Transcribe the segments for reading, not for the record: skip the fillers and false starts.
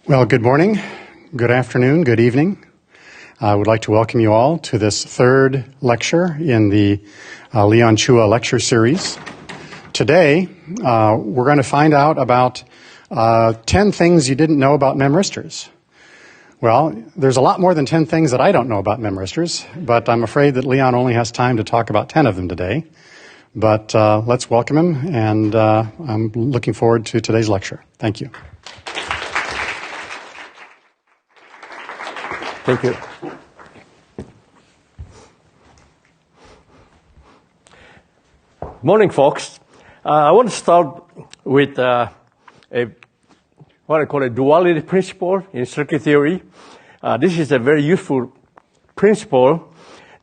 Well, good morning, good afternoon, good evening. I would like to welcome you all to this third lecture in the Leon Chua lecture series. Today, we're going to find out about 10 things you didn't know about memristors. Well, there's a lot more than 10 things that I don't know about memristors, but I'm afraid that Leon only has time to talk about 10 of them today. But let's welcome him, and I'm looking forward to today's lecture. Thank you. Thank you. Morning, folks. I want to start with what I call a duality principle in circuit theory. This is a very useful principle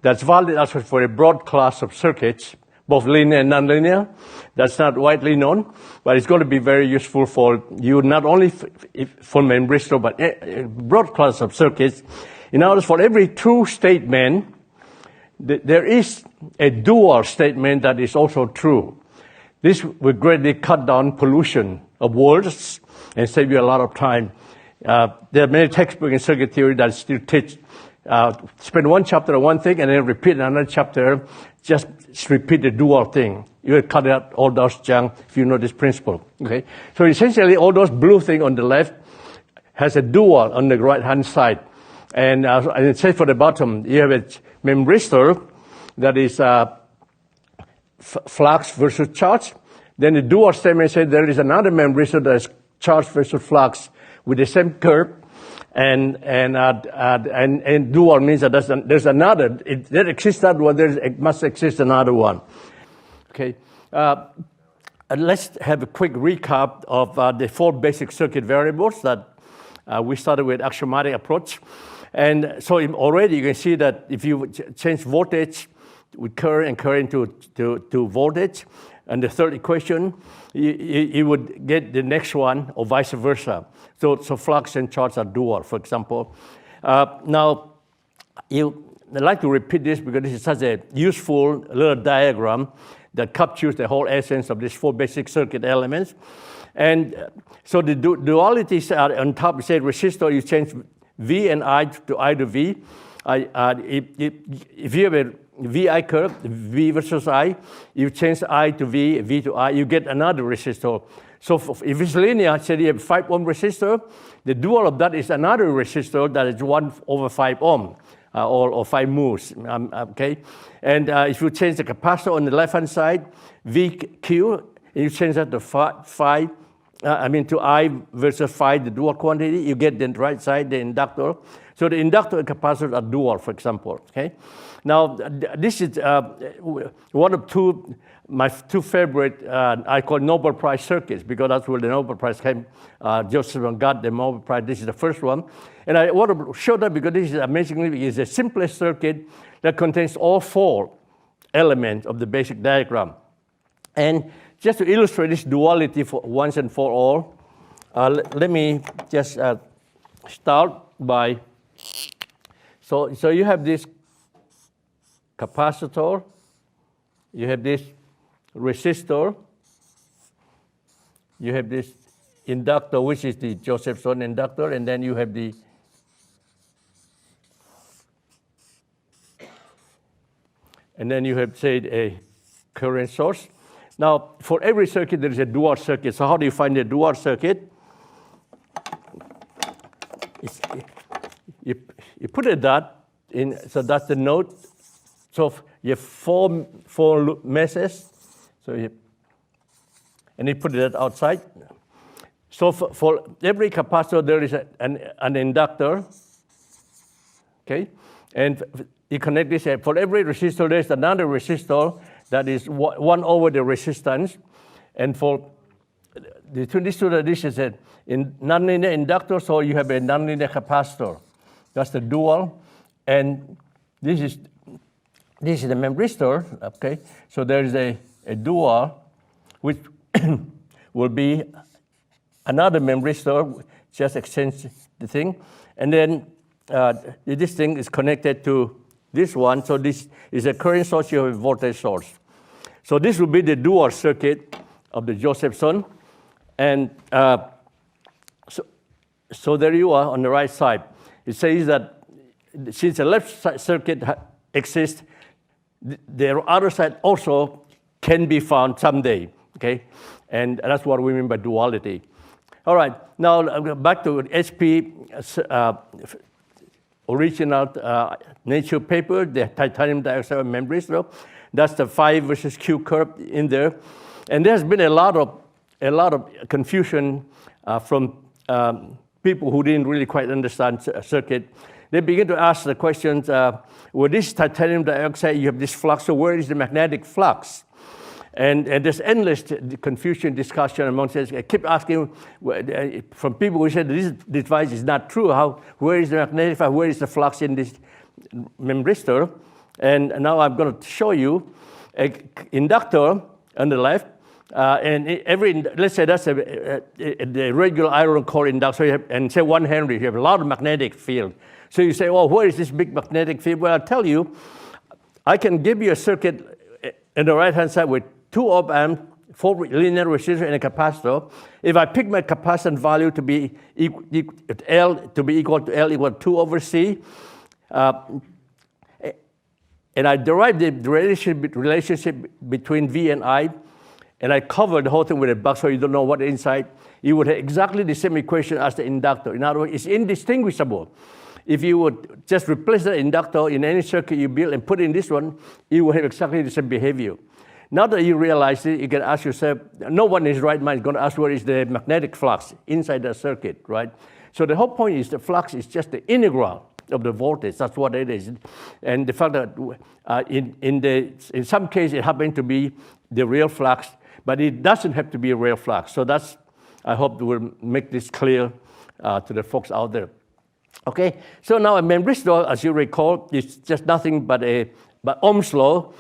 that's valid also for a broad class of circuits, both linear and nonlinear. That's not widely known, but it's going to be very useful for you, not only for Memristor, but a broad class of circuits. In other words, for every true statement, there is a dual statement that is also true. This will greatly cut down pollution of words and save you a lot of time. There are many textbooks in circuit theory that still teach, spend one chapter on one thing and then repeat another chapter, just repeat the dual thing. You will cut out all those junk if you know this principle. Okay? So essentially, all those blue thing on the left has a dual on the right-hand side. And say for the bottom, you have a memristor that is flux versus charge. Then the dual statement says there is another memristor that is charge versus flux with the same curve. And dual means that there's another. There exists that one, there must exist another one. Okay. Let's have a quick recap of the four basic circuit variables that we started with axiomatic approach. And so already you can see that if you change voltage with current and current to voltage, and the third equation, you would get the next one, or vice versa. So flux and charge are dual, for example. Now, I'd like to repeat this because this is such a useful little diagram that captures the whole essence of these four basic circuit elements. And so the dualities are on top. Say resistor, you change V and I to V. If you have a VI curve, V versus I, you change I to V, V to I, you get another resistor. So if it's linear, say you have 5 ohm resistor, the dual of that is another resistor that is 1/5 ohm, or 5 moles, okay? And if you change the capacitor on the left-hand side, VQ, you change that to to I versus phi, the dual quantity, you get the right side, the inductor. So the inductor and capacitor are dual, for example, okay? Now, this is one of my two favorite, I call Nobel Prize circuits, because that's where the Nobel Prize came. Joseph got the Nobel Prize. This is the first one. And I want to show that because this is amazingly, is the simplest circuit that contains all four elements of the basic diagram. And just to illustrate this duality for once and for all, let me just start by, so you have this capacitor, you have this resistor, you have this inductor, which is the Josephson inductor, and then you have the say a current source. Now, for every circuit, there is a dual circuit. So how do you find a dual circuit? You put a dot in, so that's the node. So you have four meshes. So and you put it outside. So for every capacitor, there is an inductor. Okay? And you connect this. For every resistor, there's another resistor that is 1 over the resistance. And for this is a nonlinear inductor, so you have a nonlinear capacitor. That's the dual. And this is the memristor, okay? So there is a dual, which will be another memristor, just exchange the thing. And then this thing is connected to this one, so this is a current source, you have a voltage source. So this will be the dual circuit of the Josephson. And So there you are on the right side. It says that since the left circuit exists, the other side also can be found someday, okay? And that's what we mean by duality. All right, now back to HP original Nature paper, the titanium dioxide memristor. That's the phi versus Q curve in there. And there's been a lot of confusion from people who didn't really quite understand circuit. They begin to ask the questions, with this titanium dioxide, you have this flux, so where is the magnetic flux? And there's endless confusion, discussion amongst us. I keep asking from people who said this device is not true. Where is the magnetic flux? Where is the flux in this memristor? And now I'm going to show you an inductor on the left. And let's say that's the regular iron core inductor, and say 1 Henry, you have a lot of magnetic field. So you say, well, where is this big magnetic field? Well, I'll tell you, I can give you a circuit on the right-hand side with 2 op-amps, 4 linear resistors, and a capacitor. If I pick my capacitance value to be equal to L equal to 2 over C, and I derive the relationship between V and I, and I cover the whole thing with a box so you don't know what's inside, you would have exactly the same equation as the inductor. In other words, it's indistinguishable. If you would just replace the inductor in any circuit you build and put in this one, you will have exactly the same behavior. Now that you realize it, you can ask yourself, no one in his right mind is going to ask where is the magnetic flux inside the circuit, right? So the whole point is the flux is just the integral of the voltage. That's what it is. And the fact that in some cases it happened to be the real flux, but it doesn't have to be a real flux. So that's, I hope we'll make this clear to the folks out there. Okay, so now a memristor, as you recall, is just nothing but Ohm's law,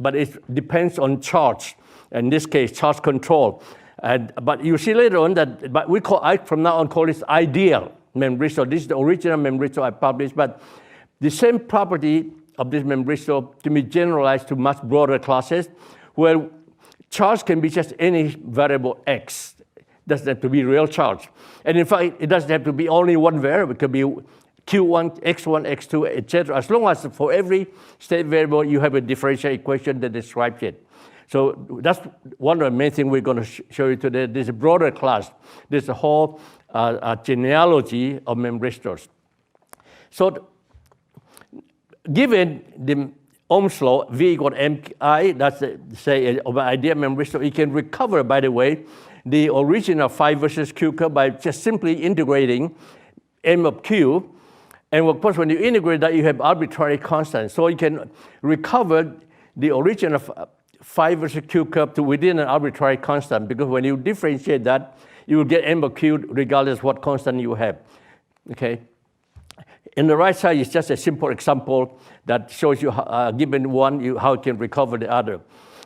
but it depends on charge. In this case, charge control. But you see later on that, but from now on call this ideal memristor. This is the original memristor I published, but the same property of this memristor can be generalized to much broader classes, where charge can be just any variable x. It doesn't have to be real charge. And in fact, it doesn't have to be only one variable. It could be Q1, X1, X2, etc. As long as for every state variable, you have a differential equation that describes it. So that's one of the main things we're going to show you today. There's a broader class. There's a whole genealogy of memristors. So given the Ohm's law, V equal MI, that's say an ideal memristor, you can recover, by the way, the original phi versus Q curve by just simply integrating M of Q. And of course, when you integrate that, you have arbitrary constants. So you can recover the original phi versus Q curve to within an arbitrary constant, because when you differentiate that, you will get M of Q regardless of what constant you have. Okay. In the right side is just a simple example that shows you, given one, how you can recover the other.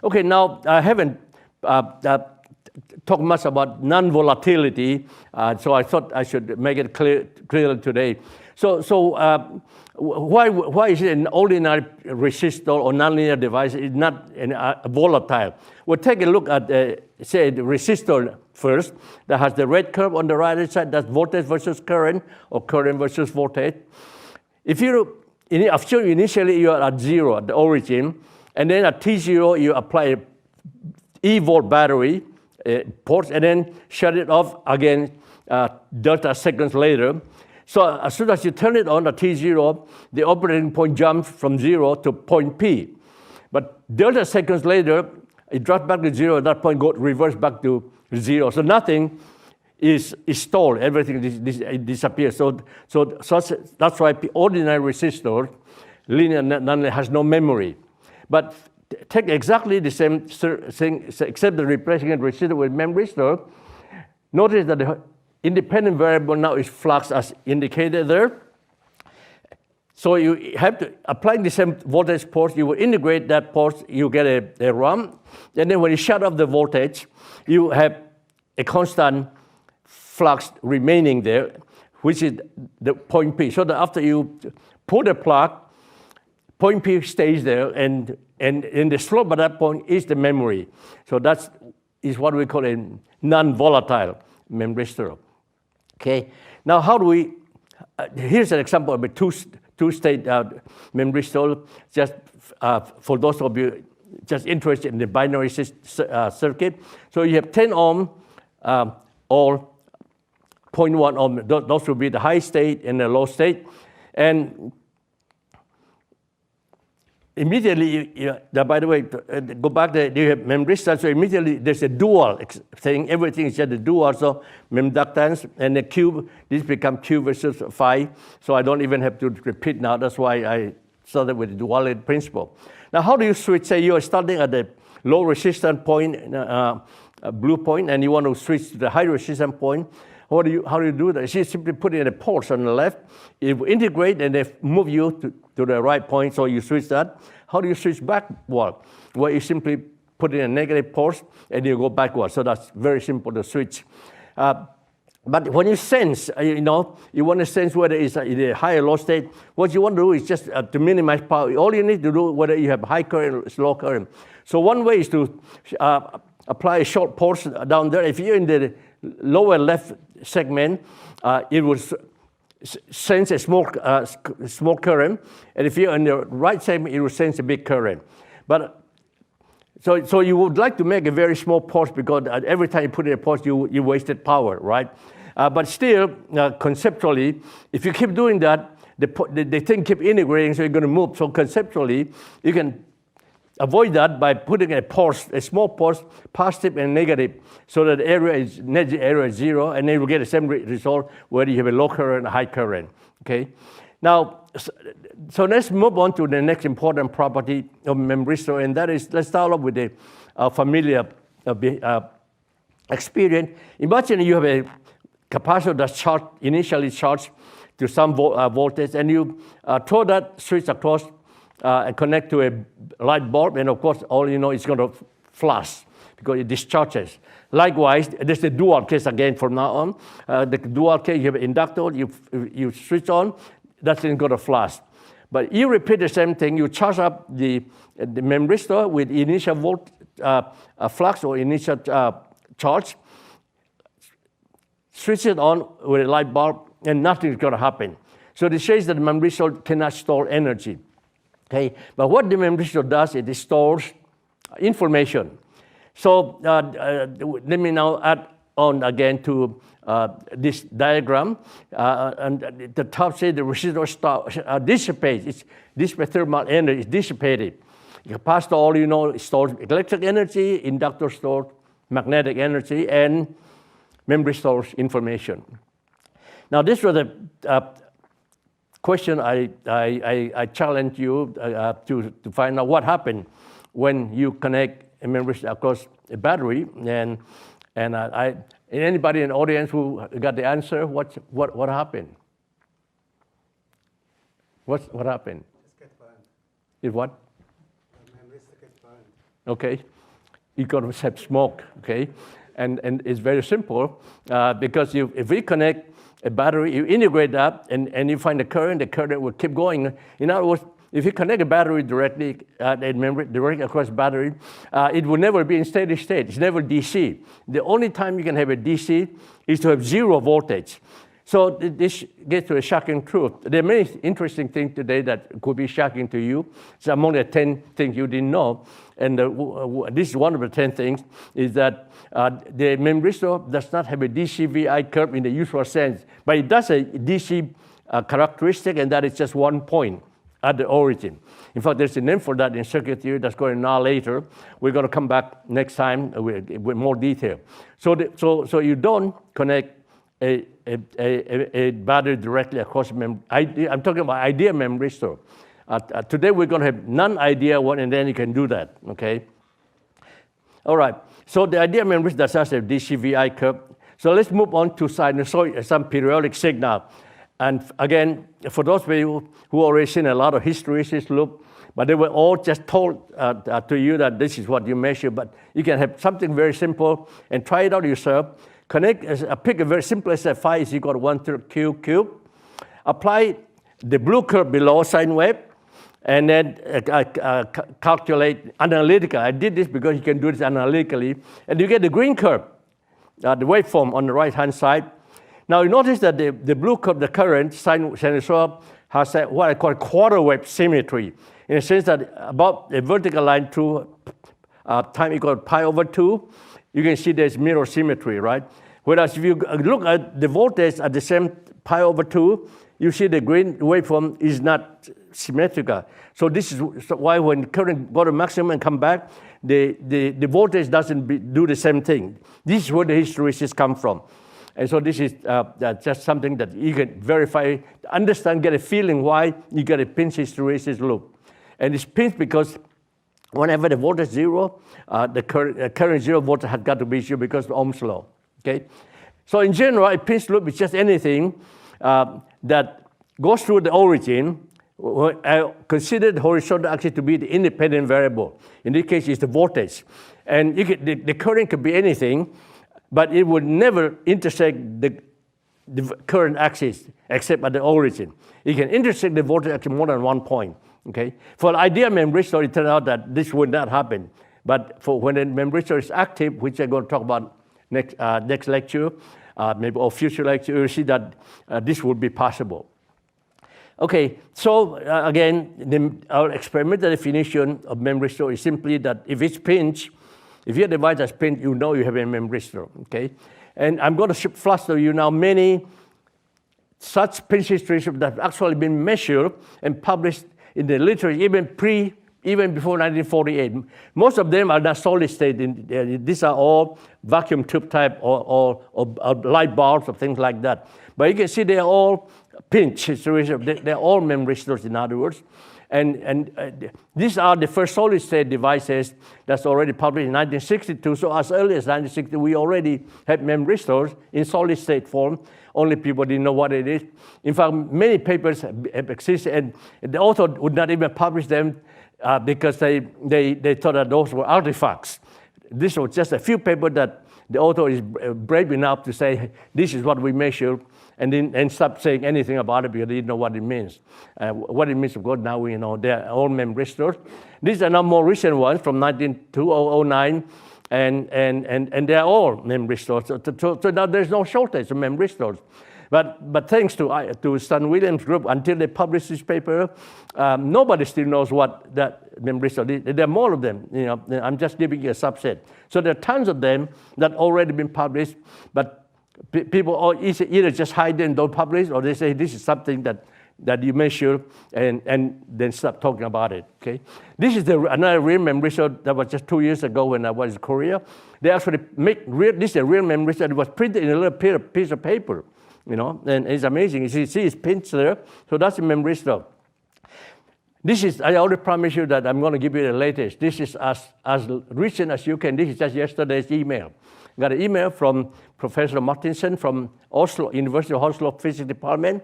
Okay, now I haven't talked much about non-volatility, so I thought I should make it clear today. So why is it an ordinary resistor or nonlinear device is not volatile? We'll take a look at, say, the resistor first that has the red curve on the right side. That's voltage versus current, or current versus voltage. If you initially you are at 0 at the origin, and then at T0 you apply a E-volt battery ports, and then shut it off again delta seconds later. So as soon as you turn it on at T0, the operating point jumps from 0 to point P. But delta seconds later, it drops back to 0. At that point, reverse back to 0. So nothing is stalled. Everything disappears. So that's why ordinary resistor, linear nonlinear, has no memory. But take exactly the same thing, except the replacing a resistor with memristor. Notice that the independent variable now is flux as indicated there. So you have to apply the same voltage port. You will integrate that port. You get a RAM. And then when you shut off the voltage, you have a constant flux remaining there, which is the point P. So that after you pull the plug, point P stays there, and in the slope at that point is the memory. So that is what we call a non-volatile memristor. Okay, Now, how do we, here's an example of a two-state Memristor, just for those of you just interested in the binary circuit. So you have 10 ohm or 0.1 ohm. Those will be the high state and the low state. And immediately, by the way, go back there, you have Memristor, so immediately there's a dual thing. Everything is just a dual, so memductance and the Q, this becomes Q versus phi. So I don't even have to repeat now. That's why I started with the duality principle. Now, how do you switch? Say you are starting at the low resistance point, blue point, and you want to switch to the high resistance point. How do you do that? You simply put in a pulse on the left. It will integrate and they move you to the right point, so you switch that. How do you switch backward? Well, you simply put in a negative pulse and you go backward. So that's very simple to switch. But when you sense, you want to sense whether it's in a high or low state, what you want to do is just to minimize power. All you need to do, whether you have high current or low current. So one way is to apply a short pulse down there. If you're in the lower left segment, it will sense a small current. And if you're in the right segment, it will sense a big current. But so you would like to make a very small pulse because every time you put in a pulse, you wasted power, right? But still, conceptually, if you keep doing that, the thing keep integrating, so you're going to move. So conceptually, you can avoid that by putting a small pulse, positive and negative, so that net area is 0, and then you will get the same result whether you have a low current or high current. Okay. Now, so let's move on to the next important property of Memristor, and that is, let's start off with the familiar experience. Imagine you have a capacitor that's initially charged to some voltage, and you throw that switch across and connect to a light bulb, and of course, all you know it's going to flash because it discharges. Likewise, there's the dual case again from now on. The dual case, you have an inductor, you switch on, that's going to flash. But you repeat the same thing. You charge up the Memristor with initial flux or initial charge, switch it on with a light bulb, and nothing is going to happen. So this shows that the Memristor cannot store energy. Okay, but what the Memristor does is it stores information. So let me now add on again to this diagram. And the top says the resistor dissipates. This thermal energy is dissipated. Capacitor, all you know, stores electric energy, inductor stores magnetic energy, and memory stores information. Now, this was a question I challenge you to find out what happened when you connect a memory across a battery. And anybody in the audience who got the answer, what happened? What happened? Just get burned. It what? The Memristor gets burned. Okay. You're going to have smoke, okay? And it's very simple because if we connect a battery, you integrate that, and you find the current will keep going. In other words, if you connect a battery directly, directly across battery, it will never be in steady state. It's never DC. The only time you can have a DC is to have 0 voltage. So this gets to a shocking truth. There are many interesting things today that could be shocking to you. It's among the 10 things you didn't know. And this is one of the 10 things, is that the Memristor does not have a DC VI curve in the usual sense, but it does a DC characteristic, and that is just one point at the origin. In fact, there's a name for that in circuit theory that's going to know later. We're going to come back next time with more detail. So you don't connect a battery directly across I'm talking about idea Memristor. Today we're going to have non-idea one, and then you can do that, okay? All right, so the idea Memristor does have a DC VI curve. So let's move on to sinusoid, some periodic signal. And again, for those of you who already seen a lot of histories, look, but they were all just told to you that this is what you measure, but you can have something very simple and try it out yourself. Pick a very simplest phi is equal to 1/3 Q cubed. Apply the blue curve below sine wave, and then calculate analytically. I did this because you can do this analytically, and you get the green curve, the waveform on the right-hand side. Now you notice that the blue curve, the current sinusoidal, has what I call quarter wave symmetry, in the sense that about the vertical line through time equal to pi over 2, you can see there's mirror symmetry, right? Whereas if you look at the voltage at the same pi over 2, you see the green waveform is not symmetrical. So this is why when current go to maximum and come back, the voltage doesn't do the same thing. This is where the hysteresis come from. And so this is just something that you can verify, understand, get a feeling why you get a pinch hysteresis loop. And it's pinched because whenever the voltage is 0, the current 0 voltage has got to be 0 because of Ohm's law. Okay? So in general, a pinch loop is just anything that goes through the origin, consider the horizontal axis to be the independent variable. In this case, it's the voltage. And the current could be anything, but it would never intersect the current axis except at the origin. It can intersect the voltage at more than one point. Okay? For the ideal memristor, it turned out that this would not happen. But for when the memristor is active, which I'm going to talk about next lecture, maybe or future lecture, you'll see that this would be possible. Okay, so again, our experimental definition of memristor is simply that if it's pinched, if your device is pinched, you know you have a memristor, okay? And I'm going to flash to you now many such pinch hysteresis that have actually been measured and published in the literature even before 1948. Most of them are not solid state. These are all vacuum tube type or light bulbs or things like that. But you can see they're all pinch hysteresis. They're all memristors, in other words. And these are the first solid state devices that's already published in 1962. So as early as 1960, we already had memristors in solid state form. Only people didn't know what it is. In fact, many papers have existed, and the author would not even publish them because they thought that those were artifacts. This was just a few papers that the author is brave enough to say, this is what we measured, and stop saying anything about it because they didn't know what it means. What it means, of course, now we know they're all memristors. These are now more recent ones from 2009, and they're all memristors. So now there's no shortage of memristors. But thanks to Stan Williams' group, until they published this paper, nobody still knows what that memristor is. There are more of them. You know, I'm just giving you a subset. So there are tons of them that already been published, but people either just hide and don't publish, or they say this is something that you measure and then stop talking about it. Okay, this is another real memristor that was just 2 years ago when I was in Korea. They actually this is a real memristor. It was printed in a little piece of paper. You know, and it's amazing. You see it's pinched there. So that's a memristor. This is, I already promised you that I'm going to give you the latest. This is as recent as you can. This is just yesterday's email. I got an email from Professor Martinsen from Oslo, University of Oslo Physics Department.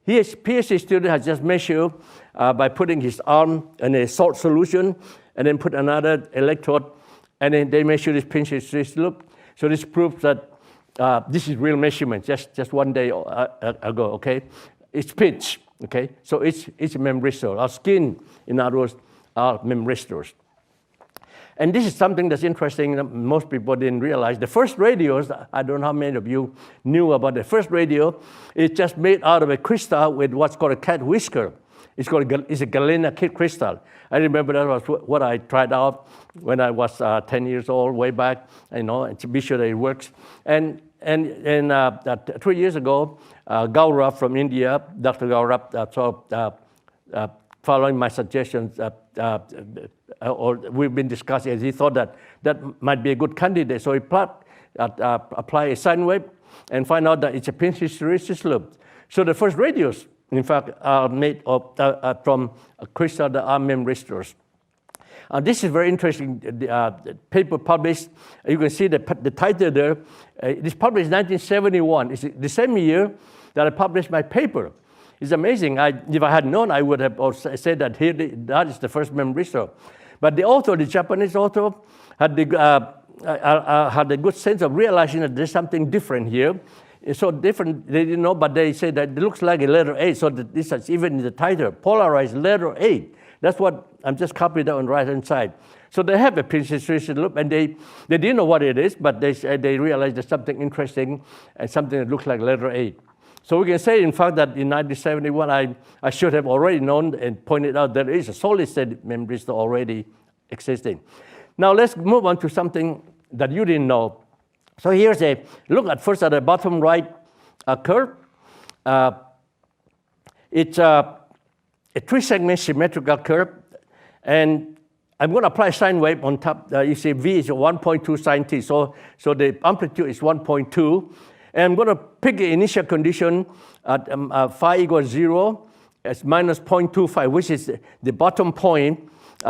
His PhD student has just measured by putting his arm in a salt solution and then put another electrode, and then they measure this pinch hysteresis loop. So this proves that this is real measurement, just one day ago, okay? It's pinch, okay? So it's a memristor. Our skin, in other words, are memristors. And this is something that's interesting that most people didn't realize. The first radios, I don't know how many of you knew about the first radio, it's just made out of a crystal with what's called a cat whisker. It's a galena crystal. I remember that was what I tried out when I was 10 years old, way back, you know, and to be sure that it works. And 3 years ago, Gaurav from India, Dr. Gaurav, following my suggestions, or we've been discussing, as he thought that might be a good candidate. So he apply a sine wave and find out that it's a pinch hysteresis loop. So the first radios, in fact, are made of, from a crystal that are memristors. This is very interesting. The paper published, you can see the title there. It is published in 1971. It's the same year that I published my paper. It's amazing. If I had known, I would have said that that is the first memristor. But the author, the Japanese author, had a good sense of realizing that there's something different here. It's so different, they didn't know, but they say that it looks like a letter A, so that this is even in the title, polarized letter A. That's what I'm just copying that on the right-hand side. So they have a pinch hysteresis loop, and they didn't know what it is, but they realized there's something interesting and something that looks like letter A. So we can say, in fact, that in 1971, I should have already known and pointed out there is a solid-state memristor already existing. Now let's move on to something that you didn't know. So here's a look at first at the bottom right curve. It's a three-segment symmetrical curve, and I'm going to apply sine wave on top. You see V is 1.2 sine t, so the amplitude is 1.2. And I'm going to pick the initial condition at phi equals 0 as minus 0.25, which is the bottom point in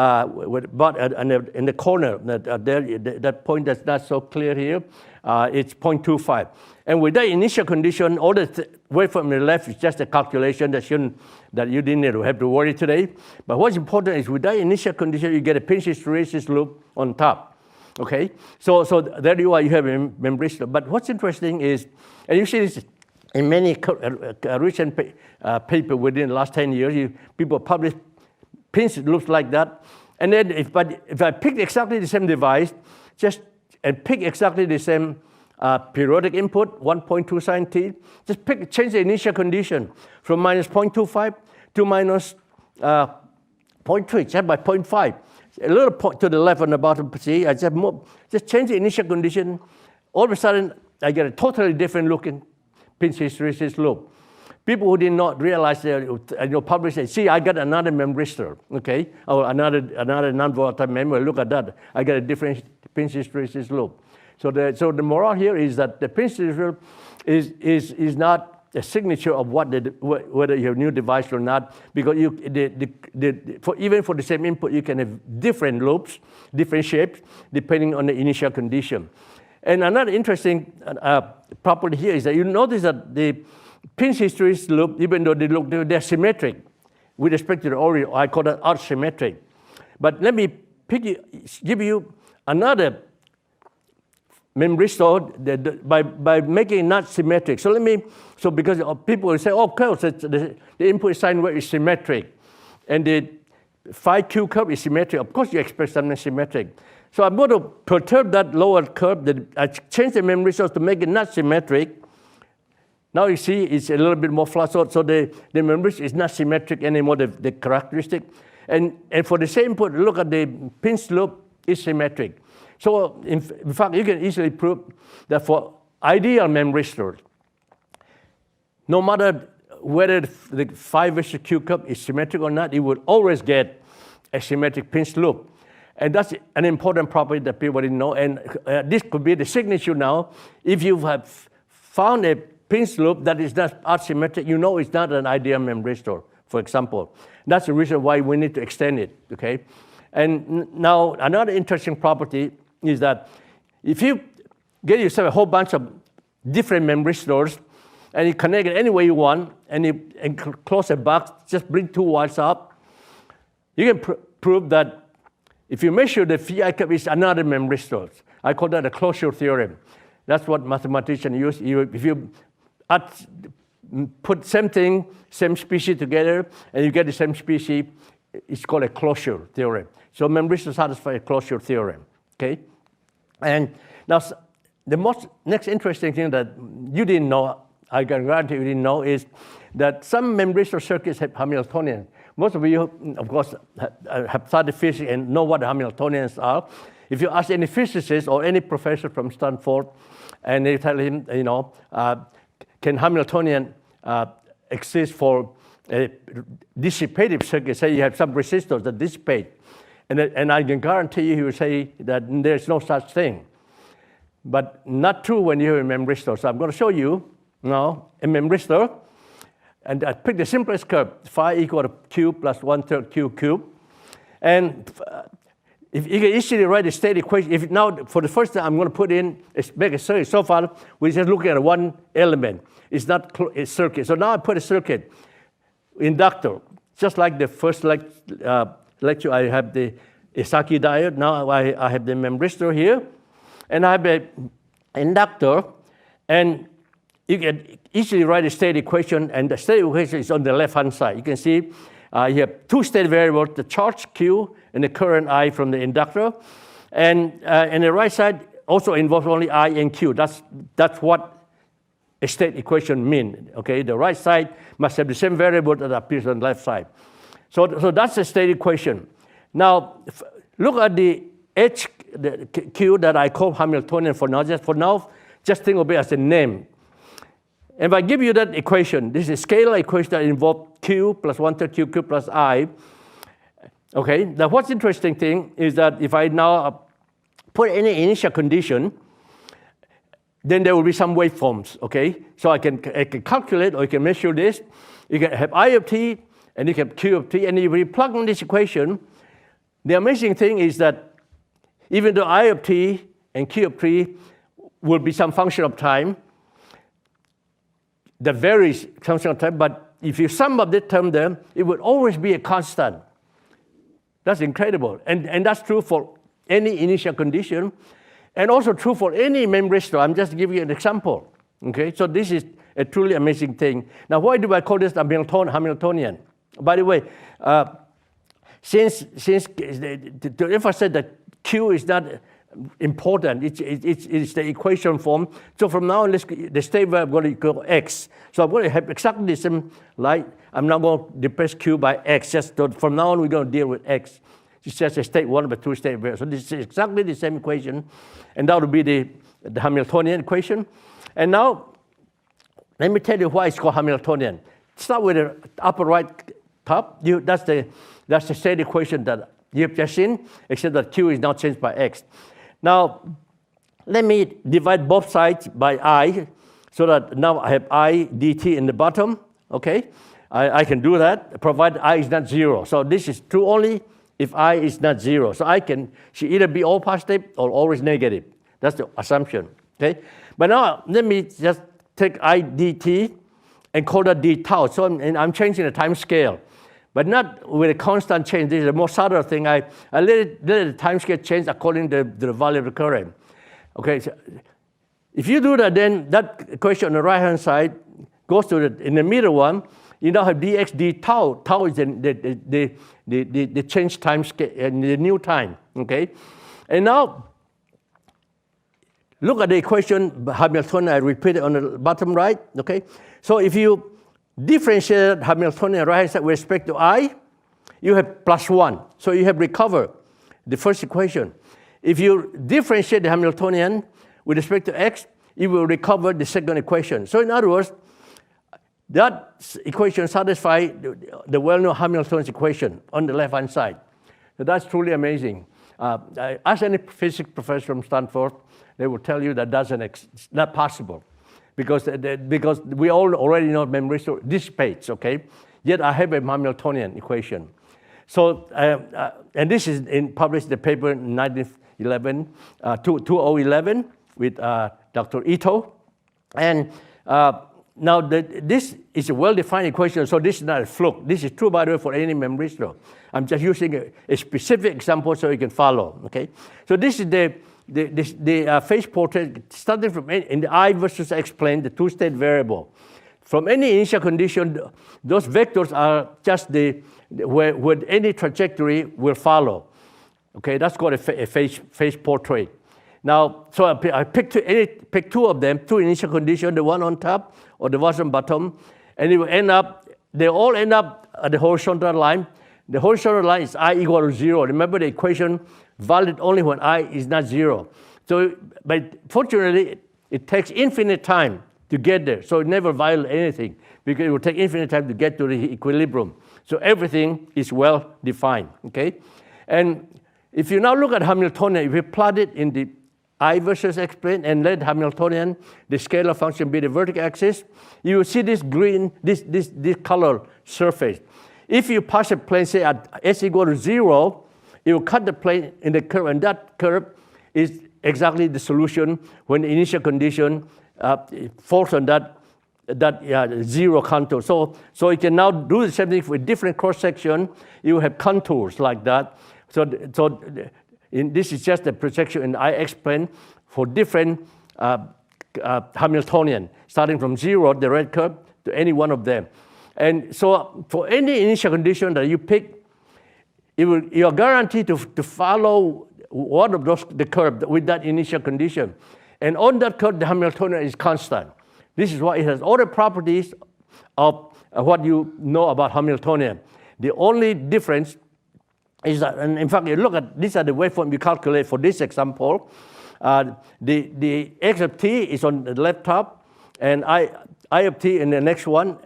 the corner. That point that's not so clear here. It's 0.25. And with that initial condition, all the way from the left is just a calculation that you didn't need to have to worry today. But what's important is with that initial condition, you get a pinch hysteresis loop on top. Okay, so there you are, you have a memristor. But what's interesting is, and you see this in many recent paper within the last 10 years, people publish pinch loops like that. And then if I pick exactly the same device, and pick exactly the same periodic input, 1.2 sine t, just change the initial condition from minus 0.25 to minus 0.3, just by 0.5. A little point to the left on the bottom, see, I just change the initial condition. All of a sudden, I get a totally different looking pinch hysteresis loop. People who did not realize, publish say, see, I got another memristor, okay? Or another non-volatile memory, look at that. I got a different pinch hysteresis loop. So the moral here is that the pinch hysteresis loop is not a signature of whether you have a new device or not, because even for the same input, you can have different loops, different shapes, depending on the initial condition. And another interesting property here is that you notice that the pinch hysteresis loop, even though they're symmetric with respect to the origin, I call that arch symmetric. But let me give you another memristor by making it not symmetric. So because people will say, oh, of course, the input sine wave is symmetric, and the phi q curve is symmetric. Of course, you expect something symmetric. So I'm going to perturb that lower curve. I change the memristor to make it not symmetric. Now you see it's a little bit more flat. So the memristor is not symmetric anymore, the characteristic. And for the same input, look at the pinch loop is symmetric. So in fact, you can easily prove that for ideal memristors, no matter whether the phi versus q curve is symmetric or not, you would always get a symmetric pinch loop. And that's an important property that people didn't know. And this could be the signature now. If you have found a pinch loop that is not asymmetric, you know it's not an ideal memristor, for example. That's the reason why we need to extend it, okay? And now another interesting property is that if you get yourself a whole bunch of different memristors and you connect it any way you want and you close a box, just bring two wires up, you can prove that if you measure the phi curve is another memristor. I call that a closure theorem. That's what mathematicians use. If you put same thing, same species together, and you get the same species, it's called a closure theorem. So memristors satisfy a closure theorem, okay? And now the next interesting thing that you didn't know, I can guarantee you didn't know, is that some memristor circuits have Hamiltonian. Most of you, of course, have studied physics and know what the Hamiltonians are. If you ask any physicist or any professor from Stanford, and they tell him, can Hamiltonian exist for a dissipative circuit? Say you have some resistors that dissipate. And I can guarantee you he will say that there's no such thing. But not true when you have a memristor. So I'm going to show you now a memristor. And I pick the simplest curve, phi equal to q plus 1/3 q cubed. And if you can easily write a state equation, if now for the first time I'm going to put in make a circuit. So far we're just looking at one element. It's not a circuit. So now I put a circuit, inductor, just like the first lecture. I have the Esaki diode. Now I have the memristor here, and I have an inductor, and you can easily write a state equation, and the state equation is on the left-hand side. You can see You have two state variables, the charge Q and the current I from the inductor. And the right side also involves only I and Q. That's what a state equation means. Okay, the right side must have the same variable that appears on the left side. So that's a state equation. Now, look at the Q that I call Hamiltonian for now. Just think of it as a name. And if I give you that equation, this is a scalar equation that involves Q plus 1/3 Q plus I. Okay, now what's interesting thing is that if I now put any initial condition, then there will be some waveforms, okay? So I can calculate or you can measure this. You can have I of t and you can have Q of t, and if we plug in this equation, the amazing thing is that even though I of t and Q of t will be some function of time, that varies function of time, but if you sum up the term there, it would always be a constant. That's incredible. And that's true for any initial condition, and also true for any memristor. I'm just giving you an example. Okay, so this is a truly amazing thing. Now, why do I call this Hamiltonian? By the way, since to emphasize that Q is not important, it's the equation form. So from now on, the state variable going to equal x. So I'm going to have exactly the same, like I'm not going to depress Q by x. Just from now on, we're going to deal with x. It's just a state 1 over 2 state variable. So this is exactly the same equation, and that would be the Hamiltonian equation. And now, let me tell you why it's called Hamiltonian. Start with the upper right top. That's the state equation that you have just seen, except that Q is now changed by x. Now, let me divide both sides by I, so that now I have I dt in the bottom, okay? I can do that, provided I is not 0. So this is true only if I is not 0. So I should either be all positive or always negative. That's the assumption, okay? But now, let me just take I dt and call that d tau. So I'm changing the time scale, but not with a constant change. This is a more subtle thing. I let the time scale change according to the value of the current. Okay, so if you do that, then that equation on the right-hand side goes to in the middle one. You now have dx d tau. Tau is the change time scale and the new time. Okay, and now look at the equation Hamiltonian. I repeat it on the bottom right. Okay, so if you differentiate Hamiltonian right side with respect to I, you have +1. So you have recovered the first equation. If you differentiate the Hamiltonian with respect to x, you will recover the second equation. So in other words, that equation satisfies the well-known Hamiltonian equation on the left-hand side. So that's truly amazing. Ask any physics professor from Stanford, they will tell you that it's not possible. Because we all already know Memristor dissipates, okay? Yet I have a Hamiltonian equation. So, and this is published in the paper in 2011 with Dr. Ito. And now this is a well-defined equation, so this is not a flux. This is true, by the way, for any Memristor. I'm just using a specific example so you can follow, okay? So this is the phase portrait starting from in the I versus X plane, the two-state variable. From any initial condition, those vectors are just where any trajectory will follow. Okay, that's called a phase portrait. Now, so I pick two of them, two initial conditions, the one on top or the one on bottom, and they all end up at the horizontal line. The horizontal line is I equal to 0. Remember the equation valid only when I is not 0. So, but fortunately, it takes infinite time to get there. So it never violates anything because it will take infinite time to get to the equilibrium. So everything is well defined, okay? And if you now look at Hamiltonian, if you plot it in the I versus X plane and let Hamiltonian, the scalar function, be the vertical axis, you will see this green, this color surface. If you pass a plane, say at s equal to 0, it will cut the plane in the curve, and that curve is exactly the solution when the initial condition falls on that 0 contour. So you can now do the same thing with different cross section. You have contours like that. So this is just a projection in IX plane for different Hamiltonian, starting from 0, the red curve, to any one of them. And so for any initial condition that you pick, you are guaranteed to follow one of those, the curve with that initial condition. And on that curve, the Hamiltonian is constant. This is why it has all the properties of what you know about Hamiltonian. The only difference is that, and in fact, you look at, these are the waveform you calculate for this example. The x of t is on the left top, and I of t in the next one.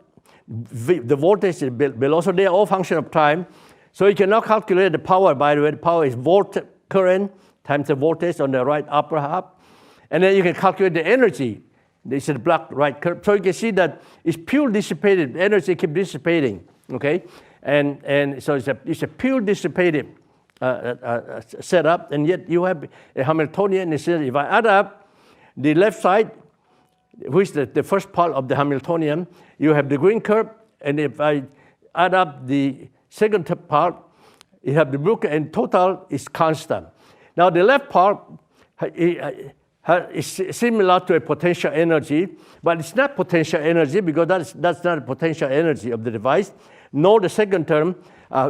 The voltage is below, so they are all function of time. So you can now calculate the power. By the way, the power is current times the voltage on the right upper half. And then you can calculate the energy. This is the black right curve. So you can see that it's pure dissipated. The energy keeps dissipating, okay? And so it's a pure dissipated setup, and yet you have a Hamiltonian. If I add up the left side, which is the first part of the Hamiltonian, you have the green curve, and if I add up the second part, you have the blue curve, and total is constant. Now the left part is similar to a potential energy, but it's not potential energy because that's not a potential energy of the device. No, the second term,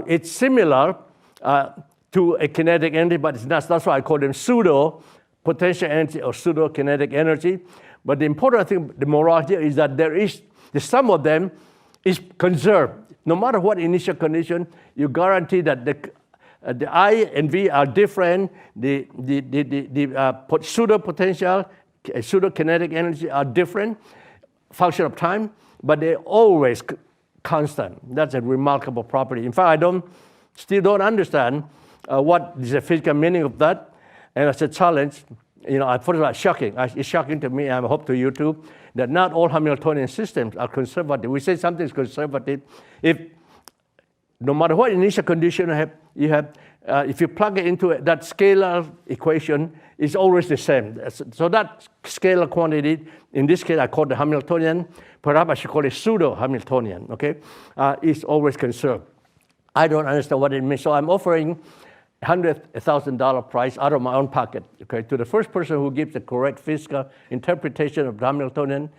it's similar to a kinetic energy, but it's not. That's why I call them pseudo potential energy or pseudo kinetic energy. But the important thing, the morality, is that the sum of them is conserved. No matter what initial condition, you guarantee that the I and V are different. The pseudo potential, pseudo kinetic energy are different, function of time, but they're always constant. That's a remarkable property. In fact, still don't understand what is the physical meaning of that. And as a challenge, first of all, it's shocking. It's shocking to me, and I hope to you too, that not all Hamiltonian systems are conservative. We say something is conservative if no matter what initial condition you have, if you plug it into that scalar equation, it's always the same. So that scalar quantity, in this case, I call it Hamiltonian. Perhaps I should call it pseudo-Hamiltonian, okay? Is always conserved. I don't understand what it means, so I'm offering $100,000 prize out of my own pocket, okay, to the first person who gives the correct physical interpretation of the Hamiltonian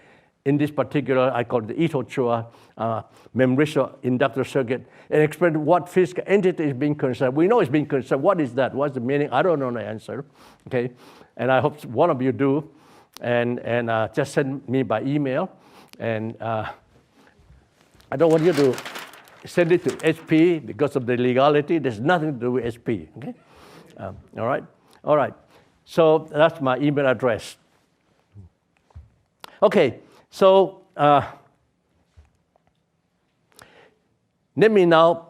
in this particular, I call it the Chua Memristor inductor circuit, and explain what physical entity is being conserved. We know it's being conserved. What is that? What's the meaning? I don't know the answer, okay? And I hope one of you do, and just send me by email. And I don't want you to send it to HP because of the legality. There's nothing to do with HP, okay? All right. So that's my email address. Okay, so let me now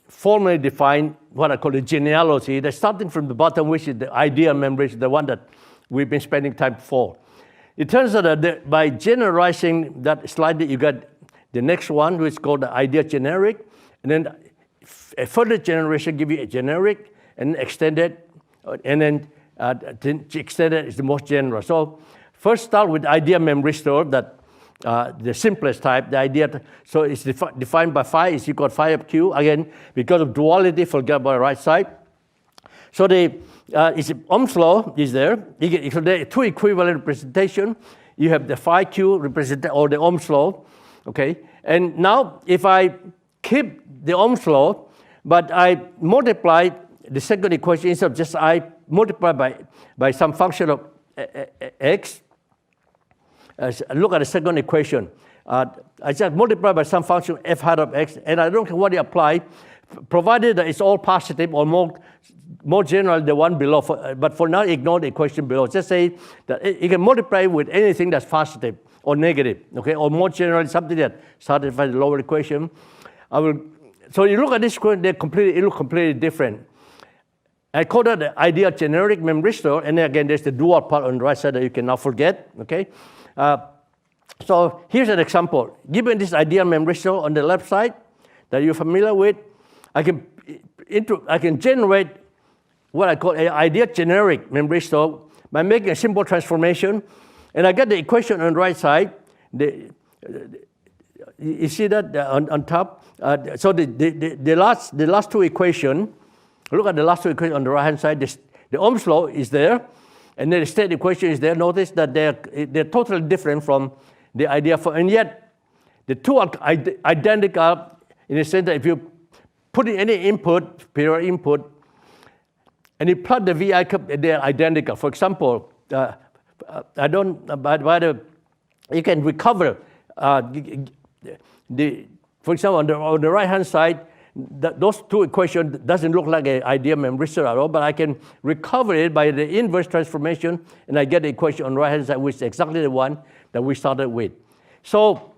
formally define what I call the genealogy. That's starting from the bottom, which is the ideal memory, the one that we've been spending time for. It turns out that by generalizing that slightly, you got the next one, which is called the ideal generic, and then a further generation give you a generic, and extended, and then extended is the most general. So first start with ideal Memristor, that the simplest type, the idea. So it's defined by phi is equal to phi of q. Again, because of duality, forget about the right side. So Ohm's law is there. So there are two equivalent representation. You have the phi q represent, or the Ohm's law, okay? And now if I keep the Ohm's law, but I multiply the second equation instead of just I multiply by some function of x. Look at the second equation. I just multiply by some function f hat of x, and I don't care what you apply, provided that it's all positive or more general the one below. But for now, ignore the equation below. Just say that you can multiply with anything that's positive or negative, okay, or more generally something that satisfies the lower equation. So you look at this equation, it looks completely different. I call that the ideal generic Memristor, and then again, there's the dual part on the right side that you can now forget, okay? So here's an example. Given this ideal Memristor on the left side that you're familiar with, I can generate what I call an ideal generic Memristor by making a simple transformation, and I get the equation on the right side. You see that on top? So the last two equations. Look at the last two equations on the right-hand side. The Ohm's law is there, and then the state equation is there. Notice that they're totally different from the idea and yet the two are identical in the sense that if you put in any input, periodic input, and you plot the VI curve, they are identical. For example, you can recover for example, on the right-hand side, those two equations doesn't look like an ideal memristor at all, but I can recover it by the inverse transformation, and I get the equation on the right-hand side, which is exactly the one that we started with. So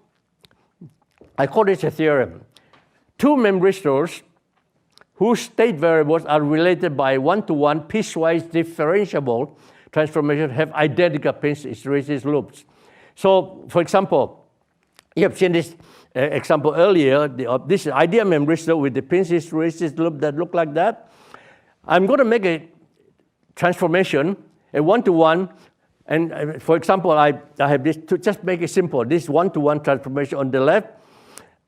I call this a theorem. Two memristors whose state variables are related by one-to-one piecewise differentiable transformation have identical Prince hysteresis loops. So, for example, you have seen this example earlier. This is ideal memristor with the Prince hysteresis loop that look like that. I'm going to make a transformation, a one-to-one, and for example, I have this to just make it simple. This one-to-one transformation on the left,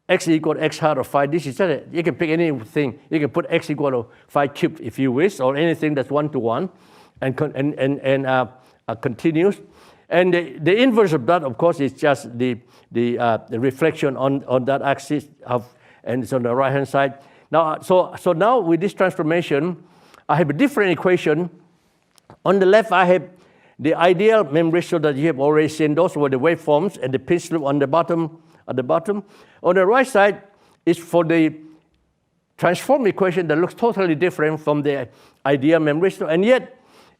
x equal x hat of phi. This is just you can pick anything. You can put x equal to phi cubed if you wish, or anything that's one-to-one, and continues. And the inverse of that, of course, is just the reflection on that axis and it's on the right-hand side. Now, so now with this transformation, I have a different equation. On the left, I have the ideal memristor that you have already seen. Those were the waveforms and the Prince loop on the bottom. At the bottom, on the right side is for the transform equation that looks totally different from the ideal memristor, and yet,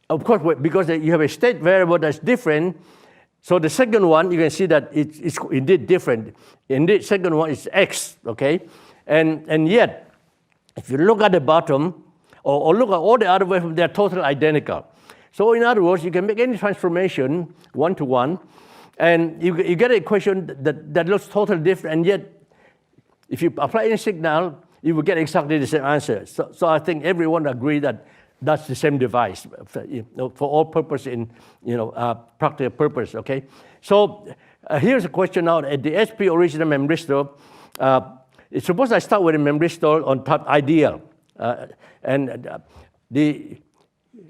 of course, because you have a state variable that's different, so the second one, you can see that it's indeed different. Indeed, second one is x, okay? And yet, if you look at the bottom, or look at all the other waveforms, they're totally identical. So in other words, you can make any transformation one-to-one, and you get an equation that looks totally different, and yet, if you apply any signal, you will get exactly the same answer. So I think everyone agrees that that's the same device for all purpose in practical purpose. Okay. So here's a question now. At the SP original memristor, suppose I start with a memristor on type ideal, and the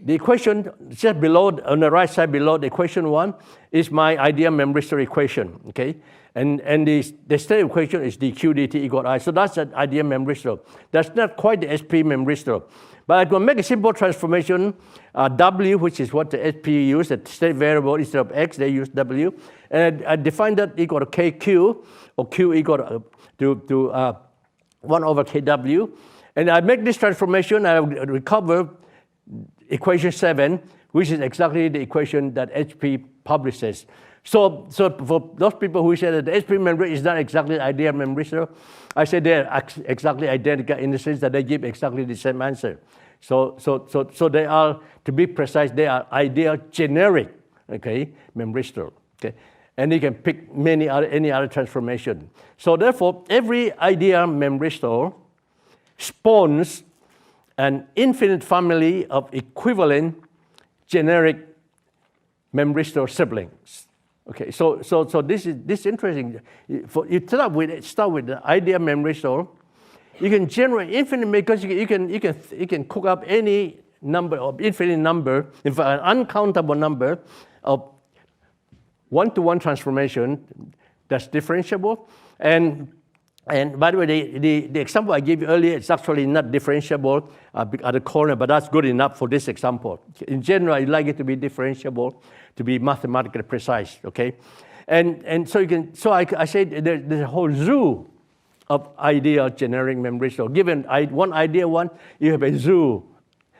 equation just below, on the right side below the equation 1 is my ideal memristor equation. Okay. And the state equation is dq dt equal I. So that's an ideal memristor. That's not quite the SP memristor. But I'm going to make a simple transformation, W, which is what the SP used, the state variable instead of X, they use W. And I define that equal to KQ, or Q equal to 1 over KW. And I make this transformation, I recover equation 7, which is exactly the equation that HP publishes. So for those people who say that the SP memristor is not exactly the ideal memristor, I say they're exactly identical in the sense that they give exactly the same answer. So they are, to be precise, they are ideal generic, okay, memristor. Okay, and you can pick any other transformation. So therefore, every ideal memristor spawns an infinite family of equivalent generic memristor siblings. Okay, so this is interesting. You start with the ideal memristor. You can generate infinite because you can cook up any number of infinite number, in fact, an uncountable number of one-to-one transformation that's differentiable. And by the way, the example I gave you earlier is actually not differentiable at the corner, but that's good enough for this example. In general, I like it to be differentiable, to be mathematically precise. Okay, and so you can. So I say there's a whole zoo of ideal generic memristor. Given one ideal one, you have a zoo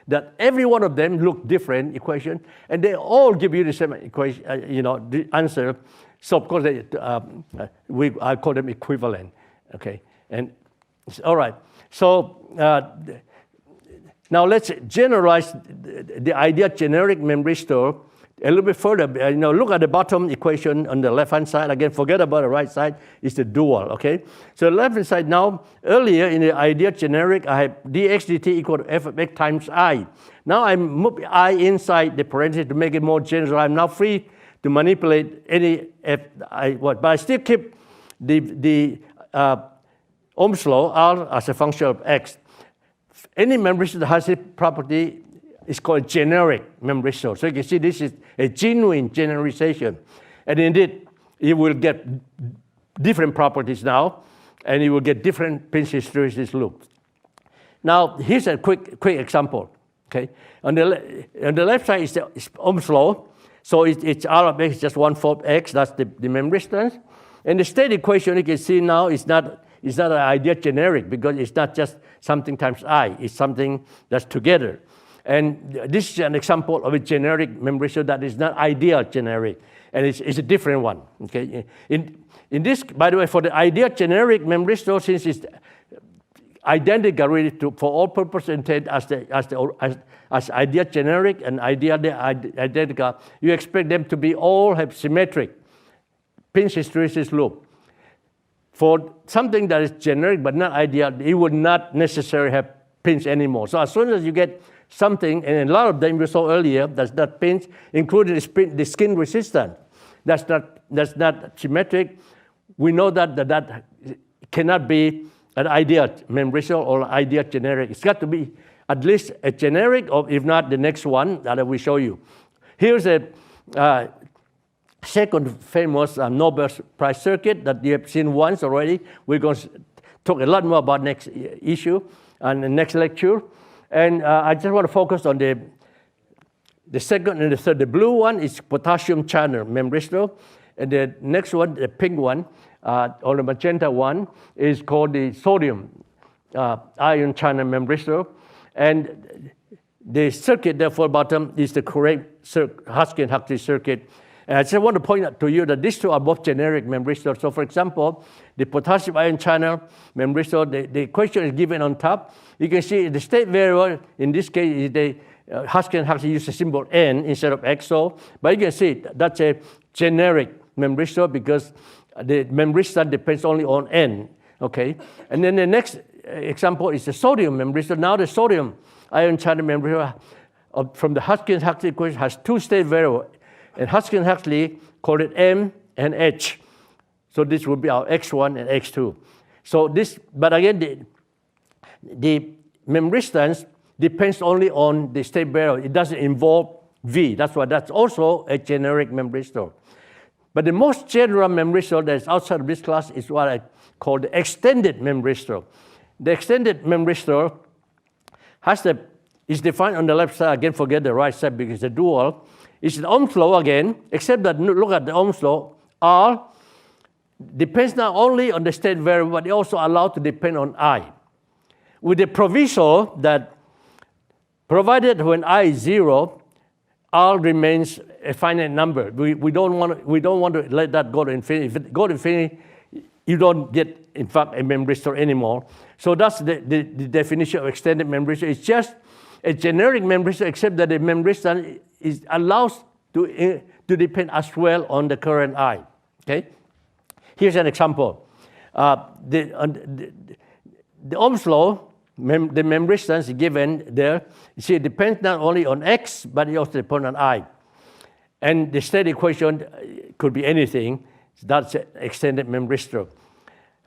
that every one of them look different equation, and they all give you the same equation. The answer. So of course, I call them equivalent. Okay, and all right. So now let's generalize the ideal generic memristor a little bit further. Look at the bottom equation on the left-hand side. Again, forget about the right side. It's the dual. Okay. So the left-hand side now. Earlier in the ideal generic, I have dx dt equal to f of x times I. Now I move I inside the parenthesis to make it more general. I'm now free to manipulate any f I what, but I still keep the Ohm's law R as a function of x. Any memristor that has this property is called generic memristor. So you can see this is a genuine generalization. And indeed, you will get different properties now, and you will get different pinch hysteresis loops. Now, here's a quick example. Okay, on the left side is the Ohm's law, so it's R of x just 1/4 x. That's the memristor. And the state equation you can see now is not an ideal generic because it's not just something times I. It's something that's together. And this is an example of a generic memristor that is not ideal generic, and it's a different one. Okay, in this, by the way, for the ideal generic memristor, since it's identical really for all purposes intended as ideal generic and ideally identical, you expect them to be all have symmetric pinch hysteresis loop. For something that is generic but not ideal, it would not necessarily have pinch anymore. So as soon as you get something, and a lot of them we saw earlier, that's not pinch, including the skin resistance, that's not symmetric, we know that cannot be an ideal memristor or ideal generic. It's got to be at least a generic, or if not, the next one that I will show you. Here's a second famous Nobel Prize circuit that you have seen once already. We're going to talk a lot more about next issue and the next lecture. And I just want to focus on the second and the third. The blue one is potassium channel memristor, and the next one, the pink one, or the magenta one, is called the sodium ion channel memristor. And the circuit there for bottom is the correct Husky and Huxley circuit. And I just want to point out to you that these two are both generic memristors. So for example, the potassium ion channel memristor, the equation is given on top. You can see the state variable, in this case, Husky and Huxley use the symbol N instead of XO. But you can see that's a generic memristor because the memristor depends only on N. Okay? And then the next example is the sodium memristor. Now the sodium ion channel memristor from the Husky and Huxley equation has two state variables. And Husky and Huxley call it M and H. So this would be our X1 and X2. So this, but again, the memristor depends only on the state variable. It doesn't involve V. That's why that's also a generic memristor. But the most general memristor that is outside of this class is what I call the extended memristor. The extended memristor is defined on the left side. Again, forget the right side because it's a dual. It's an Ohm's law again, except that look at the Ohm's law. R depends not only on the state variable, but it also allowed to depend on I. With the proviso that provided when I is 0, R remains a finite number. We don't want to let that go to infinity. If it go to infinity, you don't get, in fact, a memristor anymore. So that's the definition of extended memristor. It's just a generic memristor, except that the memristor allows to depend as well on the current I. Okay? Here's an example. The Ohm's law, the memristor given there, you see it depends not only on X, but it also depends on I. And the state equation could be anything. That's an extended memristor.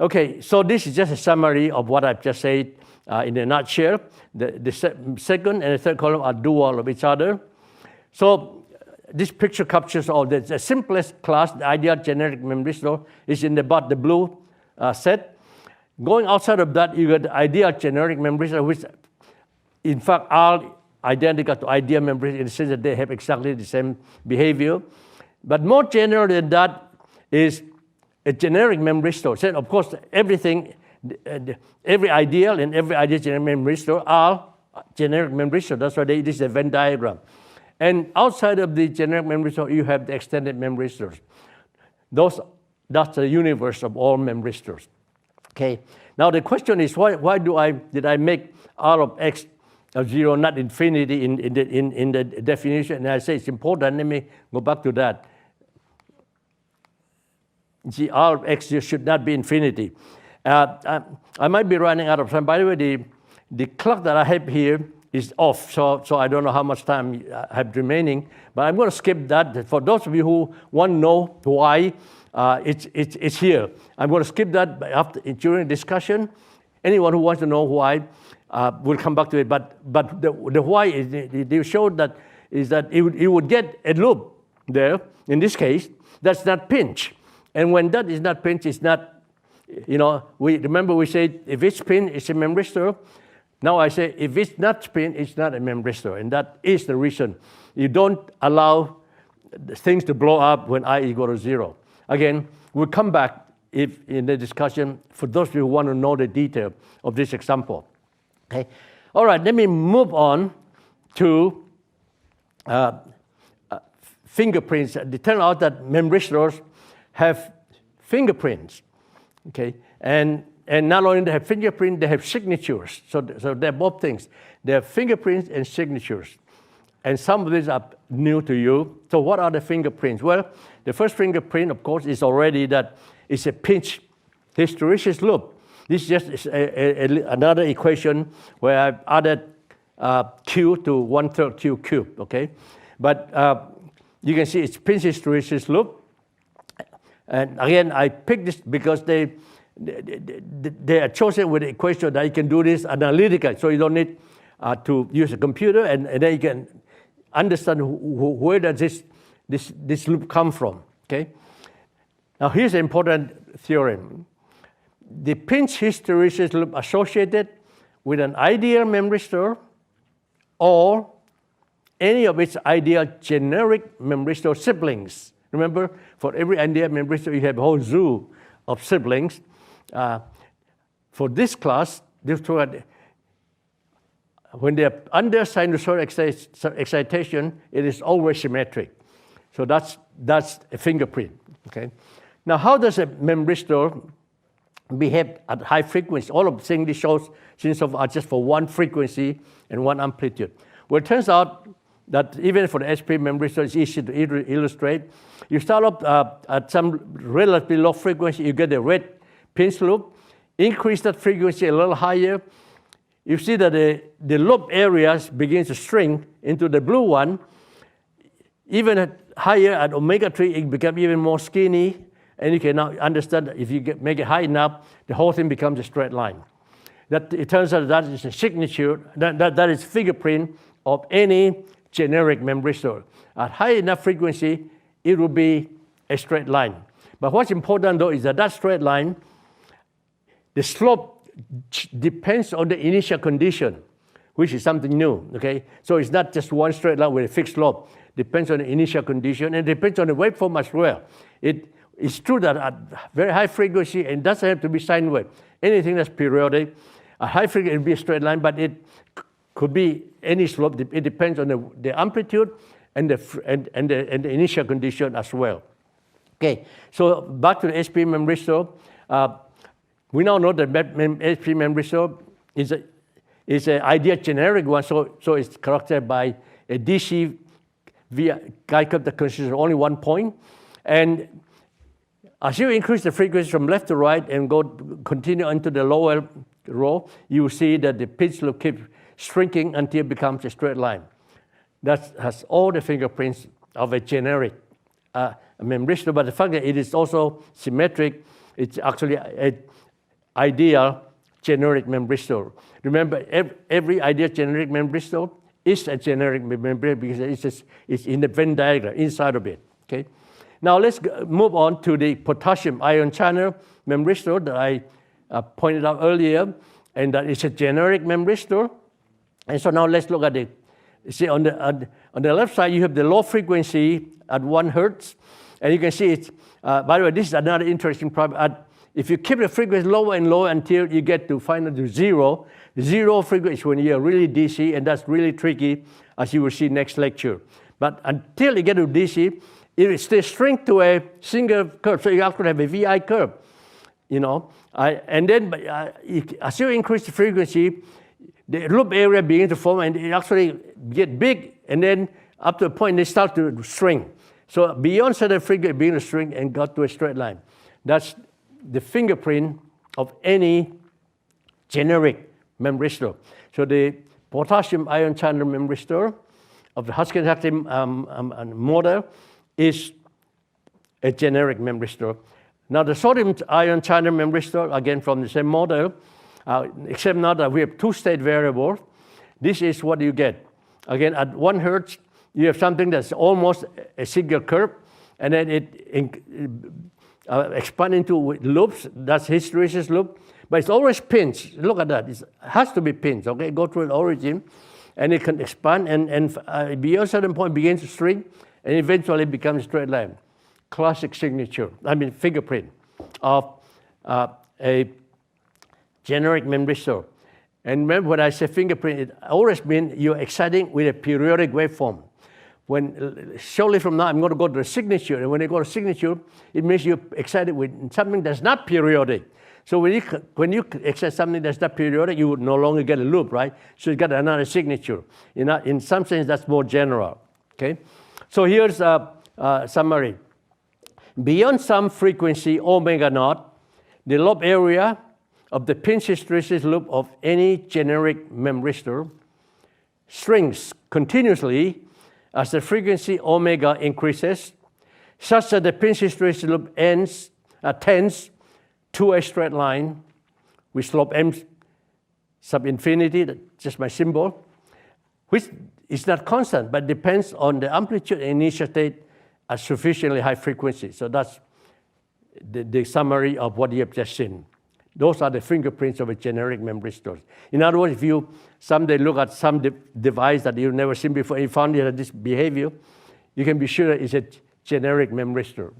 Okay, so this is just a summary of what I've just said in a nutshell. The second and the third column are dual of each other. So this picture captures all this. The simplest class, the ideal generic memristor, is in the blue set. Going outside of that, you get the ideal generic memristor, which in fact are identical to ideal memristor in the sense that they have exactly the same behavior. But more general than that is a generic memristor. So of course, everything, every ideal and every ideal generic memristor are generic memristor. That's why this is a Venn diagram. And outside of the generic memristor, you have the extended memristors. That's the universe of all memristors. Okay. Now the question is, why did I make R of X of 0 not infinity in the definition? And I say it's important. Let me go back to that. See, R of X should not be infinity. I might be running out of time. By the way, the clock that I have here is off, so I don't know how much time I have remaining, but I'm going to skip that. For those of you who want to know why it's here, I'm going to skip that during discussion. Anyone who wants to know why will come back to it. But the why is they showed that is that it would get a loop there. In this case, that's not pinch. And when that is not pinched, it's not, remember we said if it's pinched, it's a memristor. Now I say if it's not pinched, it's not a memristor. And that is the reason. You don't allow things to blow up when I equal to 0. Again, we'll come back in the discussion for those of you who want to know the detail of this example. Okay. All right, let me move on to fingerprints. It turns out that memristors have fingerprints. Okay, and not only they have fingerprints, they have signatures. So they're both things. They have fingerprints and signatures. And some of these are new to you. So what are the fingerprints? Well, the first fingerprint, of course, is already that it's a pinch hysteresis loop. This is just another equation where I've added Q to 1/3 Q cubed, okay? But you can see it's pinch hysteresis loop. And again, I picked this because they are chosen with the equation that you can do this analytically. So you don't need to use a computer, and then you can understand where does this loop come from, okay? Now here's an important theorem. The pinch hysteresis loop associated with an ideal memristor or any of its ideal generic memristor siblings. Remember, for every ideal memristor, you have a whole zoo of siblings. For this class, when they're under sinusoidal excitation, it is always symmetric. So that's a fingerprint, okay? Now, how does a memristor behave at high frequency? All of the things this shows are just for one frequency and one amplitude. Well, it turns out that even for the SP memristor, it's easy to illustrate. You start up at some relatively low frequency, you get a red pinch loop. Increase that frequency a little higher. You see that the loop areas begin to shrink into the blue one. Even higher at omega 3, it becomes even more skinny. And you can now understand that if you make it high enough, the whole thing becomes a straight line. That it turns out that is a signature, that is fingerprint of any generic memristor. At high enough frequency, it will be a straight line. But what's important though is that straight line, the slope depends on the initial condition, which is something new, okay? So it's not just one straight line with a fixed slope. Depends on the initial condition, and depends on the waveform as well. It's true that at very high frequency, and it doesn't have to be sine wave. Anything that's periodic, at high frequency it will be a straight line, but it could be any slope. It depends on the amplitude and the initial condition as well. Okay, so back to the SP memristor. We now know that SP memristor is an ideal generic one, so it's characterized by a DC via chi curve that consists of only one point. And as you increase the frequency from left to right and continue into the lower row, you will see that the pinch loop keeps shrinking until it becomes a straight line. That has all the fingerprints of a generic memristor, but the fact that it is also symmetric, it's actually an ideal generic memristor. Remember, every ideal generic memristor is a generic memristor because it's in the Venn diagram inside of it. Okay. Now let's move on to the potassium ion channel memristor that I pointed out earlier, and that is a generic memristor. And so now let's look at it. See on the left side you have the low frequency at 1 hertz, and you can see it's. By the way, this is another interesting problem. If you keep the frequency lower and lower until you get to finally to zero frequency is when you're really DC, and that's really tricky, as you will see next lecture. But until you get to DC, it will still shrink to a single curve, so you actually have a VI curve, and then as you increase the frequency, the loop area begins to form, and it actually get big, and then up to a point they start to shrink. So beyond certain frequency, it begins to shrink and got to a straight line. That's the fingerprint of any generic memristor. So the potassium ion channel memristor of the Hutchinson model is a generic memristor. Now the sodium ion channel memristor, again from the same model, except now that we have two-state variables, this is what you get. Again, at 1 hertz, you have something that's almost a single curve, and then expand into loops. That's hysteresis loop. But it's always pinched. Look at that. It has to be pinched, okay? Go through an origin, and it can expand, and beyond a certain point, begins to shrink, and eventually becomes a straight line. Classic signature, fingerprint of a generic memristor. And remember, when I say fingerprint, it always means you're exciting with a periodic waveform. When shortly from now, I'm going to go to the signature, and when I go to signature, it means you're excited with something that's not periodic. So when you excite something that's not periodic, you would no longer get a loop, right? So you got another signature. In some sense, that's more general, okay? So here's a summary. Beyond some frequency, omega naught, the lobe area of the pinch hysteresis loop of any generic memristor shrinks continuously as the frequency omega increases, such that the pinch hysteresis loop tends to a straight line with slope m sub infinity, that's just my symbol, which is not constant, but depends on the amplitude and initial state at sufficiently high frequency. So that's the summary of what you have just seen. Those are the fingerprints of a generic memristor. In other words, if you someday look at some device that you've never seen before, and you found it had this behavior, you can be sure it's a generic memristor.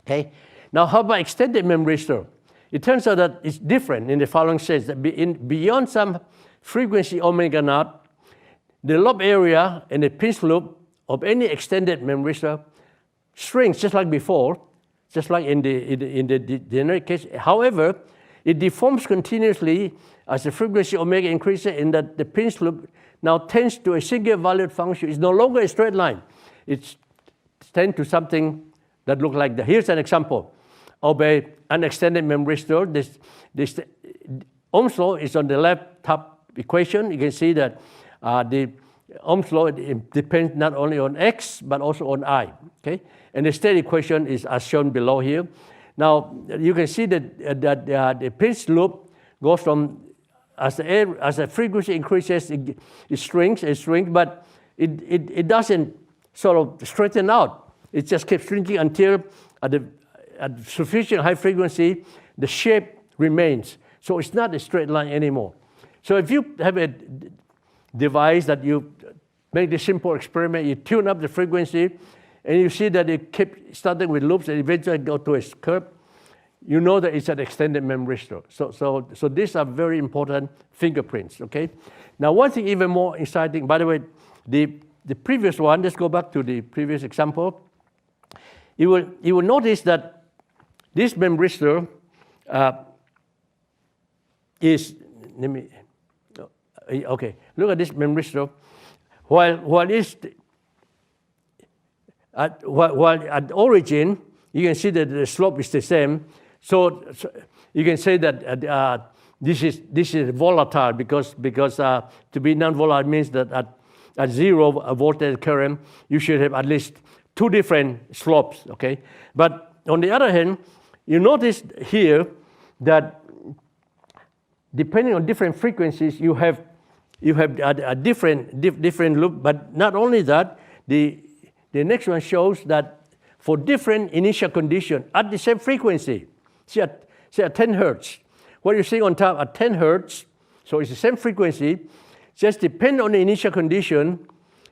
Okay? Now, how about extended memristor? It turns out that it's different in the following sense, that beyond some frequency omega naught, the lobe area and the pinch loop of any extended memristor shrinks just like before, just like in the generic case. However, it deforms continuously as the frequency omega increases, in that the pinch loop now tends to a single valued function. It's no longer a straight line. It tends to something that looks like that. Here's an example of an extended memristor. This Ohm's law is on the left top equation. You can see that the Ohm's law depends not only on x, but also on I. Okay? And the state equation is as shown below here. Now, you can see that the pinch loop goes from, as the frequency increases, it shrinks, but it doesn't sort of straighten out. It just keeps shrinking until at sufficient high frequency, the shape remains. So it's not a straight line anymore. So if you have a device that you make this simple experiment, you tune up the frequency, and you see that it keeps starting with loops and eventually go to a curve, you know that it's an extended memristor. So these are very important fingerprints, okay? Now, one thing even more exciting, by the way, the previous one, let's go back to the previous example. You will notice that this memristor is, okay, look at this memristor. While at origin, you can see that the slope is the same. So you can say that this is volatile because to be non-volatile means that at 0 voltage current, you should have at least two different slopes, okay? But on the other hand, you notice here that depending on different frequencies, you have a different loop. But not only that, the next one shows that for different initial conditions at the same frequency, say at 10 hertz, what you're seeing on top at 10 hertz, so it's the same frequency, just depending on the initial condition,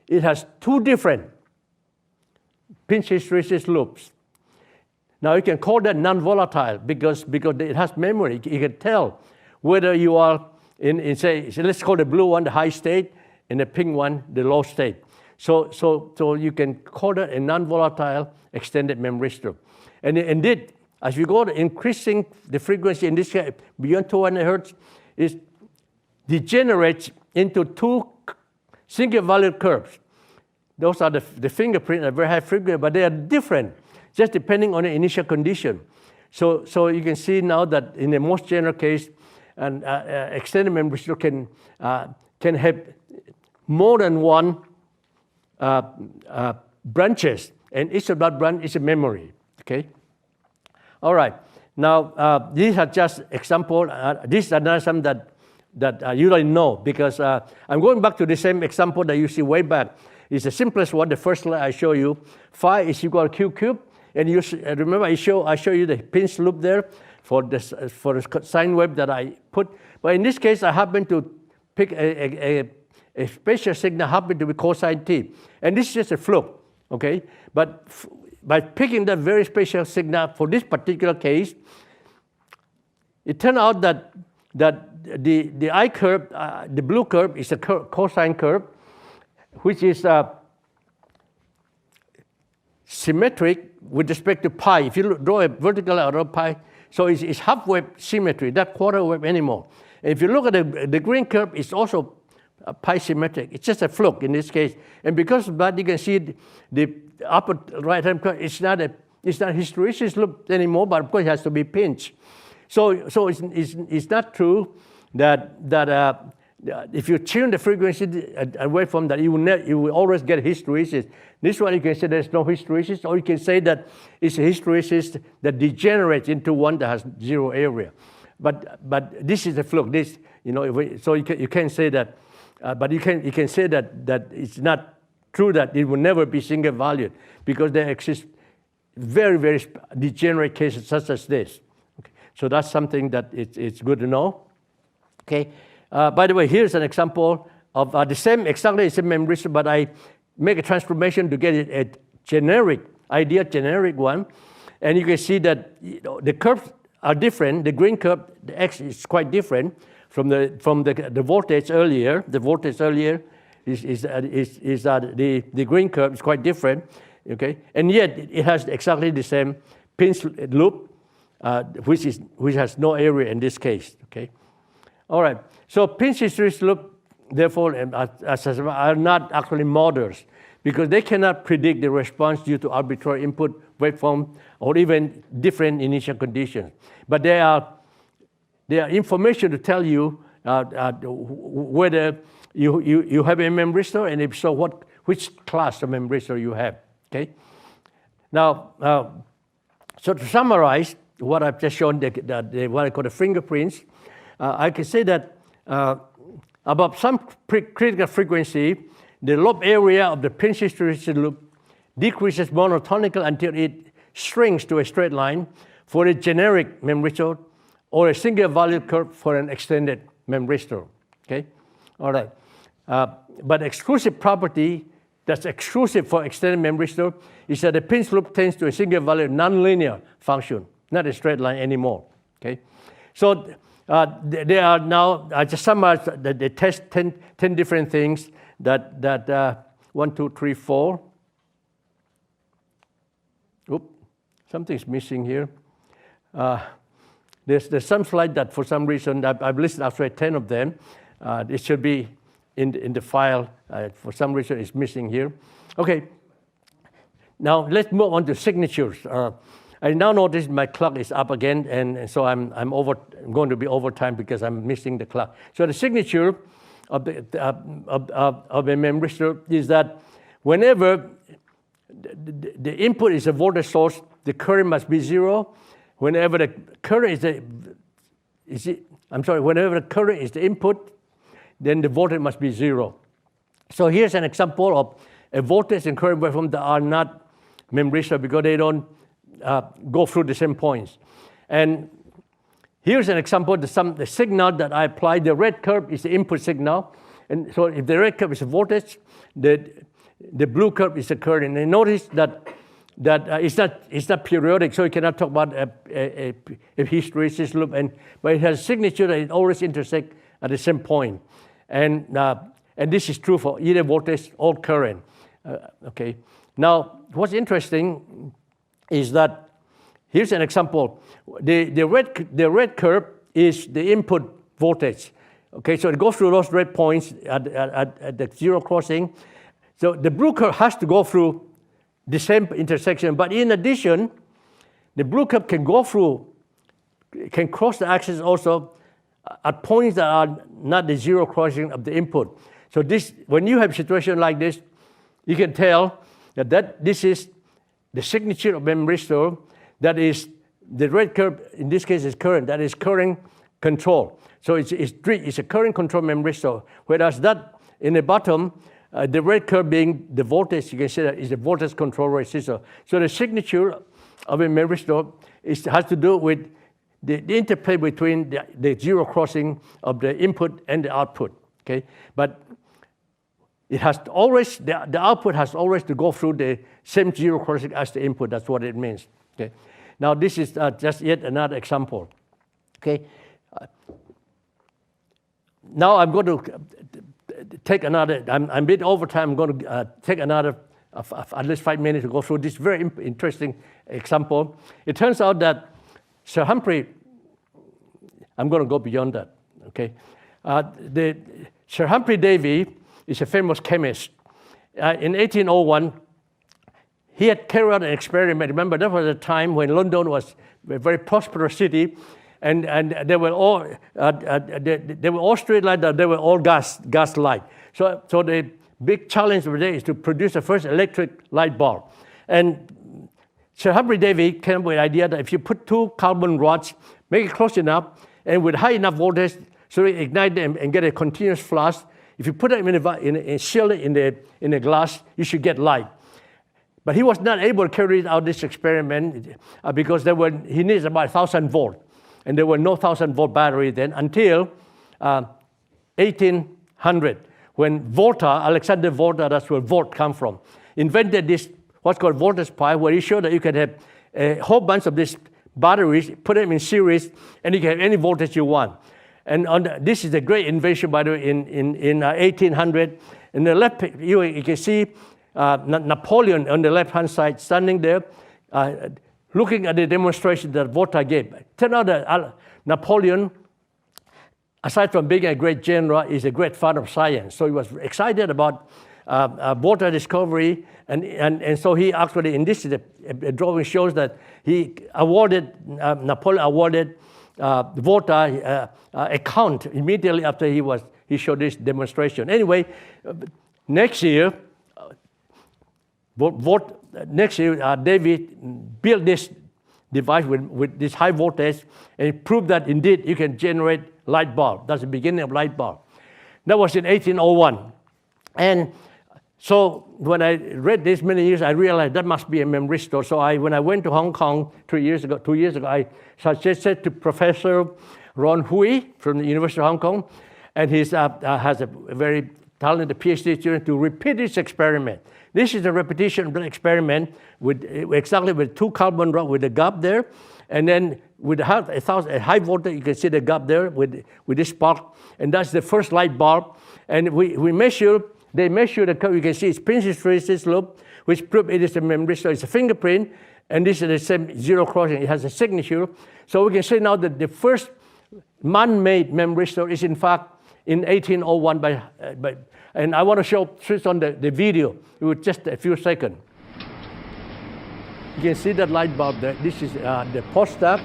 it has two different pinch hysteresis loops. Now you can call that non-volatile because it has memory. You can tell whether you are in say let's call the blue one the high state and the pink one the low state. So you can call that a non-volatile extended memristor. And indeed, as we go to increasing the frequency in this case beyond 200 hertz, it degenerates into two single valued curves. Those are the fingerprint at very high frequency, but they are different, just depending on the initial condition. So you can see now that in the most general case, an extended memristor can have more than one branches, and each of that branch is a memory. Okay. All right. Now these are just examples. These are not some that you don't know because I'm going back to the same example that you see way back. It's the simplest one. The first slide I show you, phi is equal to q cubed. And you remember I show you the pinch loop there for the sine wave that I put. But in this case, I happen to pick a spatial signal happen to be cosine t. And this is just a flux, okay? But by picking that very spatial signal for this particular case, it turned out that the I curve, the blue curve is a cosine curve, which is symmetric with respect to pi. If you draw a vertical arrow pi, so it's half wave symmetry, not quarter wave anymore. And if you look at the green curve, it's also pi symmetric. It's just a flux in this case. And because of that, you can see the upper right-hand curve, it's not hysteresis loop anymore, but of course it has to be pinched. So it's not true that if you tune the frequency away from that, you will always get hysteresis. This one you can say there's no hysteresis, or you can say that it's a hysteresis that degenerates into one that has zero area. But this is a flux. This, you know, so you can say that, but you can say that it's not true that it will never be single valued, because there exist very, very degenerate cases such as this. Okay. So that's something that it's good to know. Okay. By the way, here's an example of the same, exactly the same Memristor, but I make a transformation to get it a generic one. And you can see that, you know, the curves are different. The green curve, the x is quite different from the voltage earlier. The voltage earlier is the green curve is quite different, okay? And yet it has exactly the same pinch loop, which has no area in this case, okay? All right, so pinch hysteresis loop, therefore, are not actually models, because they cannot predict the response due to arbitrary input waveform or even different initial conditions. But they are information to tell you whether you have a Memristor, and if so, which class of Memristor you have. Okay. Now, so to summarize what I've just shown, what I call the fingerprints, I can say that above some critical frequency, the lobe area of the pinch hysteresis loop decreases monotonically until it shrinks to a straight line for a generic Memristor, or a single value curve for an extended Memristor. Okay, all right. But exclusive property that's exclusive for extended Memristor is that the pinch loop tends to a single value nonlinear function, not a straight line anymore. Okay, so there are now, I just summarized that they test 10 different things that 1, 2, 3, 4. Oops, something's missing here. There's some slide that for some reason I've listed actually 10 of them. It should be in the file. For some reason it's missing here. Okay, now let's move on to signatures. I now notice my clock is up again, and so I'm going to be over time because I'm missing the clock. So the signature of a Memristor is that whenever the input is a voltage source, the current must be zero. Whenever the current whenever the current is the input, then the voltage must be zero. So here's an example of a voltage and current waveform that are not Memristor because they don't go through the same points. And here's an example of the signal that I apply. The red curve is the input signal. And so if the red curve is a voltage, the blue curve is the current. And notice that it's not periodic, so you cannot talk about a hysteresis loop. But it has a signature that it always intersects at the same point. And this is true for either voltage or current. Okay. Now, what's interesting is that here's an example. The red curve is the input voltage. Okay, so it goes through those red points at the zero crossing. So the blue curve has to go through the same intersection, but in addition, the blue curve can cross the axis also at points that are not the zero crossing of the input. So this, when you have a situation like this, you can tell that this is the signature of Memristor. That is the red curve. In this case, is current. That is current control. So it's a current control Memristor. Whereas that in the bottom, the red curve being the voltage, you can say that is a voltage control resistor. So the signature of a memristor has to do with the interplay between the zero crossing of the input and the output. Okay, but it has to always the output has always to go through the same zero crossing as the input. That's what it means. Okay, now this is just yet another example. Okay, now I'm going to take another. I'm a bit over time. I'm going to take another at least 5 minutes to go through this very interesting example. It turns out that Sir Humphrey, I'm going to go beyond that. Okay, Sir Humphrey Davy is a famous chemist. In 1801, he had carried out an experiment. Remember, that was a time when London was a very prosperous city, and they were all straight light. They were all gas light. So the big challenge today is to produce the first electric light bulb. And Sir Humphrey Davy came up with the idea that if you put two carbon rods, make it close enough, and with high enough voltage, so you ignite them and get a continuous flash. If you put them shield it in the glass, you should get light. But he was not able to carry out this experiment because he needs about 1,000 volt, and there were no 1,000 volt battery then until 1800, when Volta, Alexander Volta, that's where volt come from, invented this what's called voltage pipe, where he showed that you can have a whole bunch of these batteries, put them in series, and you can have any voltage you want. And this is a great invention, by the way, in 1800. In the left, you can see Napoleon on the left-hand side standing there, looking at the demonstration that Volta gave. Turned out that Napoleon, aside from being a great general, is a great fan of science. So he was excited about Volta discovery, and so he actually, in this a drawing shows that Napoleon awarded Volta a count immediately after he showed this demonstration. Anyway, next year, David built this device with this high voltage, and it proved that indeed you can generate light bulb. That's the beginning of light bulb. That was in 1801, and so when I read this many years, I realized that must be a memristor. So when I went to Hong Kong 2 years ago, I suggested to Professor Ron Hui from the University of Hong Kong, and he has a very talented PhD student, to repeat this experiment. This is a repetition of the experiment with two carbon rods with a gap there, and then with a high voltage, you can see the gap there with this spark, and that's the first light bulb. And they measure the curve. You can see it's pinch hysteresis loop, which proves it is a memristor. It's a fingerprint, and this is the same zero crossing. It has a signature. So we can say now that the first man-made memristor is in fact in 1801 and I want to switch on the video with just a few seconds. You can see that light bulb there. This is the post-up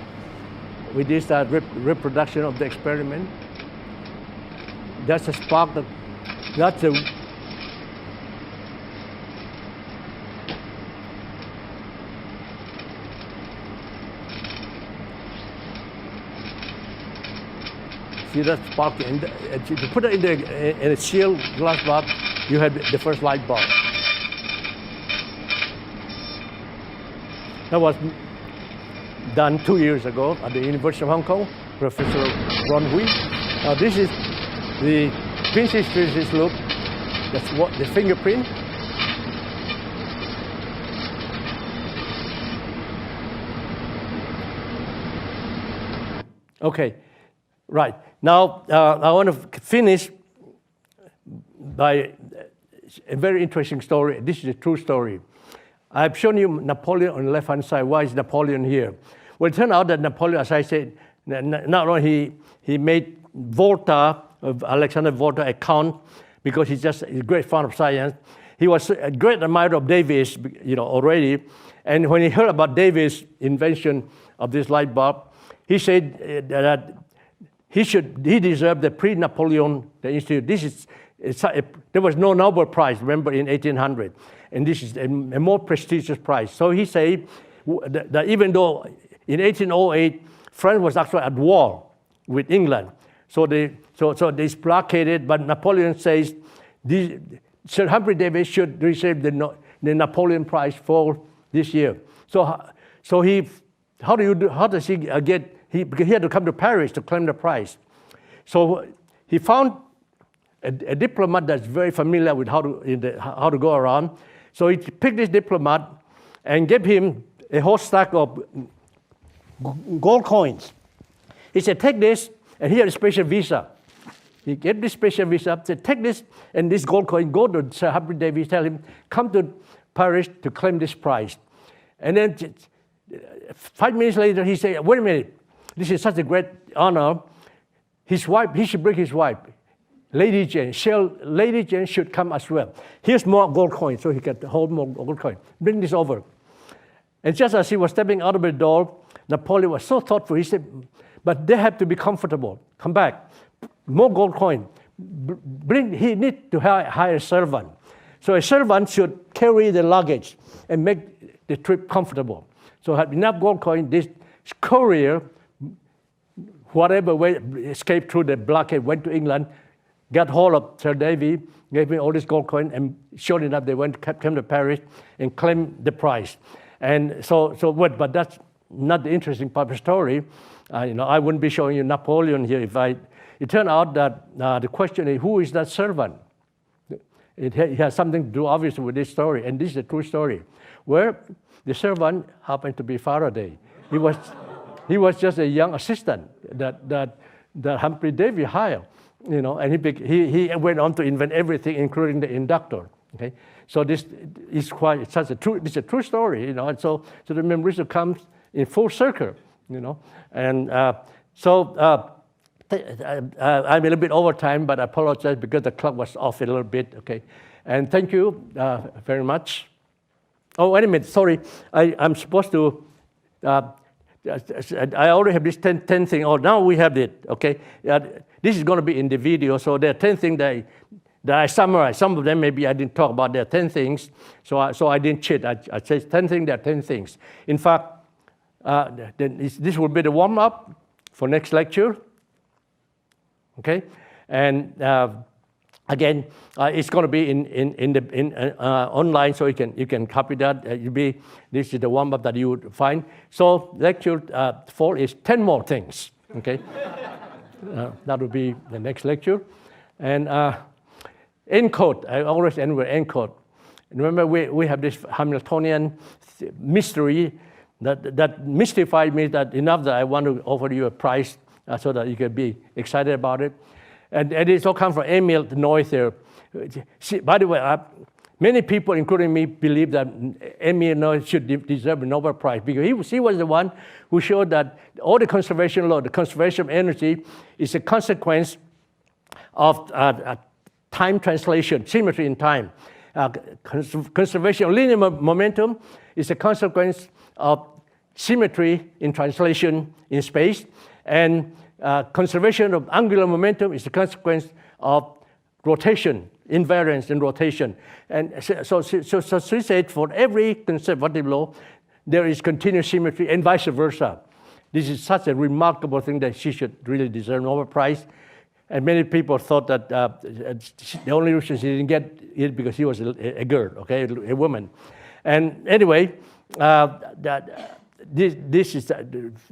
with this reproduction of the experiment. That's a spark. That's a see that spark, and to put it in a sealed glass bulb, you have the first light bulb. That was done 2 years ago at the University of Hong Kong, Professor Ron Hui. Now this is the pinch hysteresis loop. That's what the fingerprint. Okay, right. Now, I want to finish by a very interesting story. This is a true story. I've shown you Napoleon on the left-hand side. Why is Napoleon here? Well, it turned out that Napoleon, as I said, not only he made Volta, Alexander Volta, a count, because he's just a great fan of science. He was a great admirer of Davy's, already. And when he heard about Davy's invention of this light bulb, he said that he deserved the pre-Napoleon Institute. There was no Nobel Prize, remember, in 1800, and this is a more prestigious prize. So he said that even though in 1808 France was actually at war with England, so they blockaded. But Napoleon says Sir Humphrey Davy should receive the Napoleon Prize for this year. So how does he get, because he had to come to Paris to claim the prize. So he found a diplomat that's very familiar with how to go around. So he picked this diplomat and gave him a whole stack of gold coins. He said, take this, and here is a special visa. He gave this special visa, said, take this and this gold coin, go to Sir Humphrey Davy, tell him, come to Paris to claim this prize. And then 5 minutes later, he said, wait a minute, this is such a great honor. His wife, he should bring his wife, Lady Jane. Lady Jane should come as well. Here's more gold coins, so he can hold more gold coin. Bring this over. And just as he was stepping out of the door, Napoleon was so thoughtful. He said, but they have to be comfortable. Come back. More gold coin. He need to hire a servant. So a servant should carry the luggage and make the trip comfortable. So had enough gold coin, this courier, whatever way, escaped through the blockade, went to England, got hold of Sir Davy, gave him all this gold coin, and sure enough, they came to Paris and claimed the prize. And but that's not the interesting part of the story. I wouldn't be showing you Napoleon here if it turned out that the question is, who is that servant? It has something to do, obviously, with this story, and this is a true story, where the servant happened to be Faraday. He was just a young assistant that Humphrey Davy hired, and he went on to invent everything, including the inductor. Okay, so this is it's a true story, and so the Memristor comes in full circle, and I'm a little bit over time, but I apologize because the clock was off a little bit. Okay, and thank you very much. Oh, wait a minute, sorry, I'm supposed to. I already have this 10 thing. Oh, now we have it. Okay, this is going to be in the video. So there are 10 things that I summarized. Some of them maybe I didn't talk about. There are 10 things. So I didn't cheat. I said 10 things. There are 10 things. In fact, this will be the warm up for next lecture. Okay, and again, it's going to be in online, so you can copy that. This is the warm up that you would find. So lecture 4 is 10 more things. Okay, that will be the next lecture. And encode. I always end with encode. Remember, we have this Hamiltonian mystery that mystified me that enough that I want to offer you a prize so that you can be excited about it. And it all comes from Emil Noether. By the way, many people, including me, believe that Emil Noether should deserve a Nobel Prize because he was the one who showed that all the conservation law, the conservation of energy, is a consequence of time translation, symmetry in time. Conservation of linear momentum is a consequence of symmetry in translation in space, and conservation of angular momentum is a consequence of rotation, invariance in rotation. And so she said for every conservative law, there is continuous symmetry and vice versa. This is such a remarkable thing that she should really deserve a Nobel Prize. And many people thought that the only reason she didn't get it because she was a girl, okay, a woman. And anyway, this is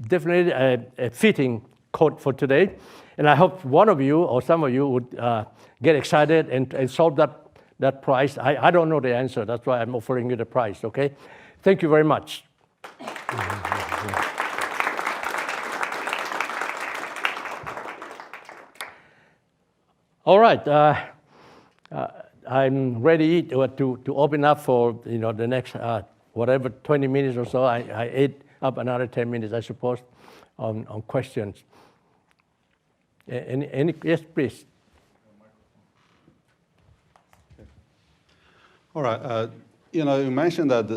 definitely a fitting quote for today. And I hope one of you or some of you would get excited and solve that prize. I don't know the answer. That's why I'm offering you the prize, okay? Thank you very much. All right. I'm ready to open up for the next whatever 20 minutes or so. I ate up another 10 minutes, I suppose, on questions. Yes, please. All right. You mentioned that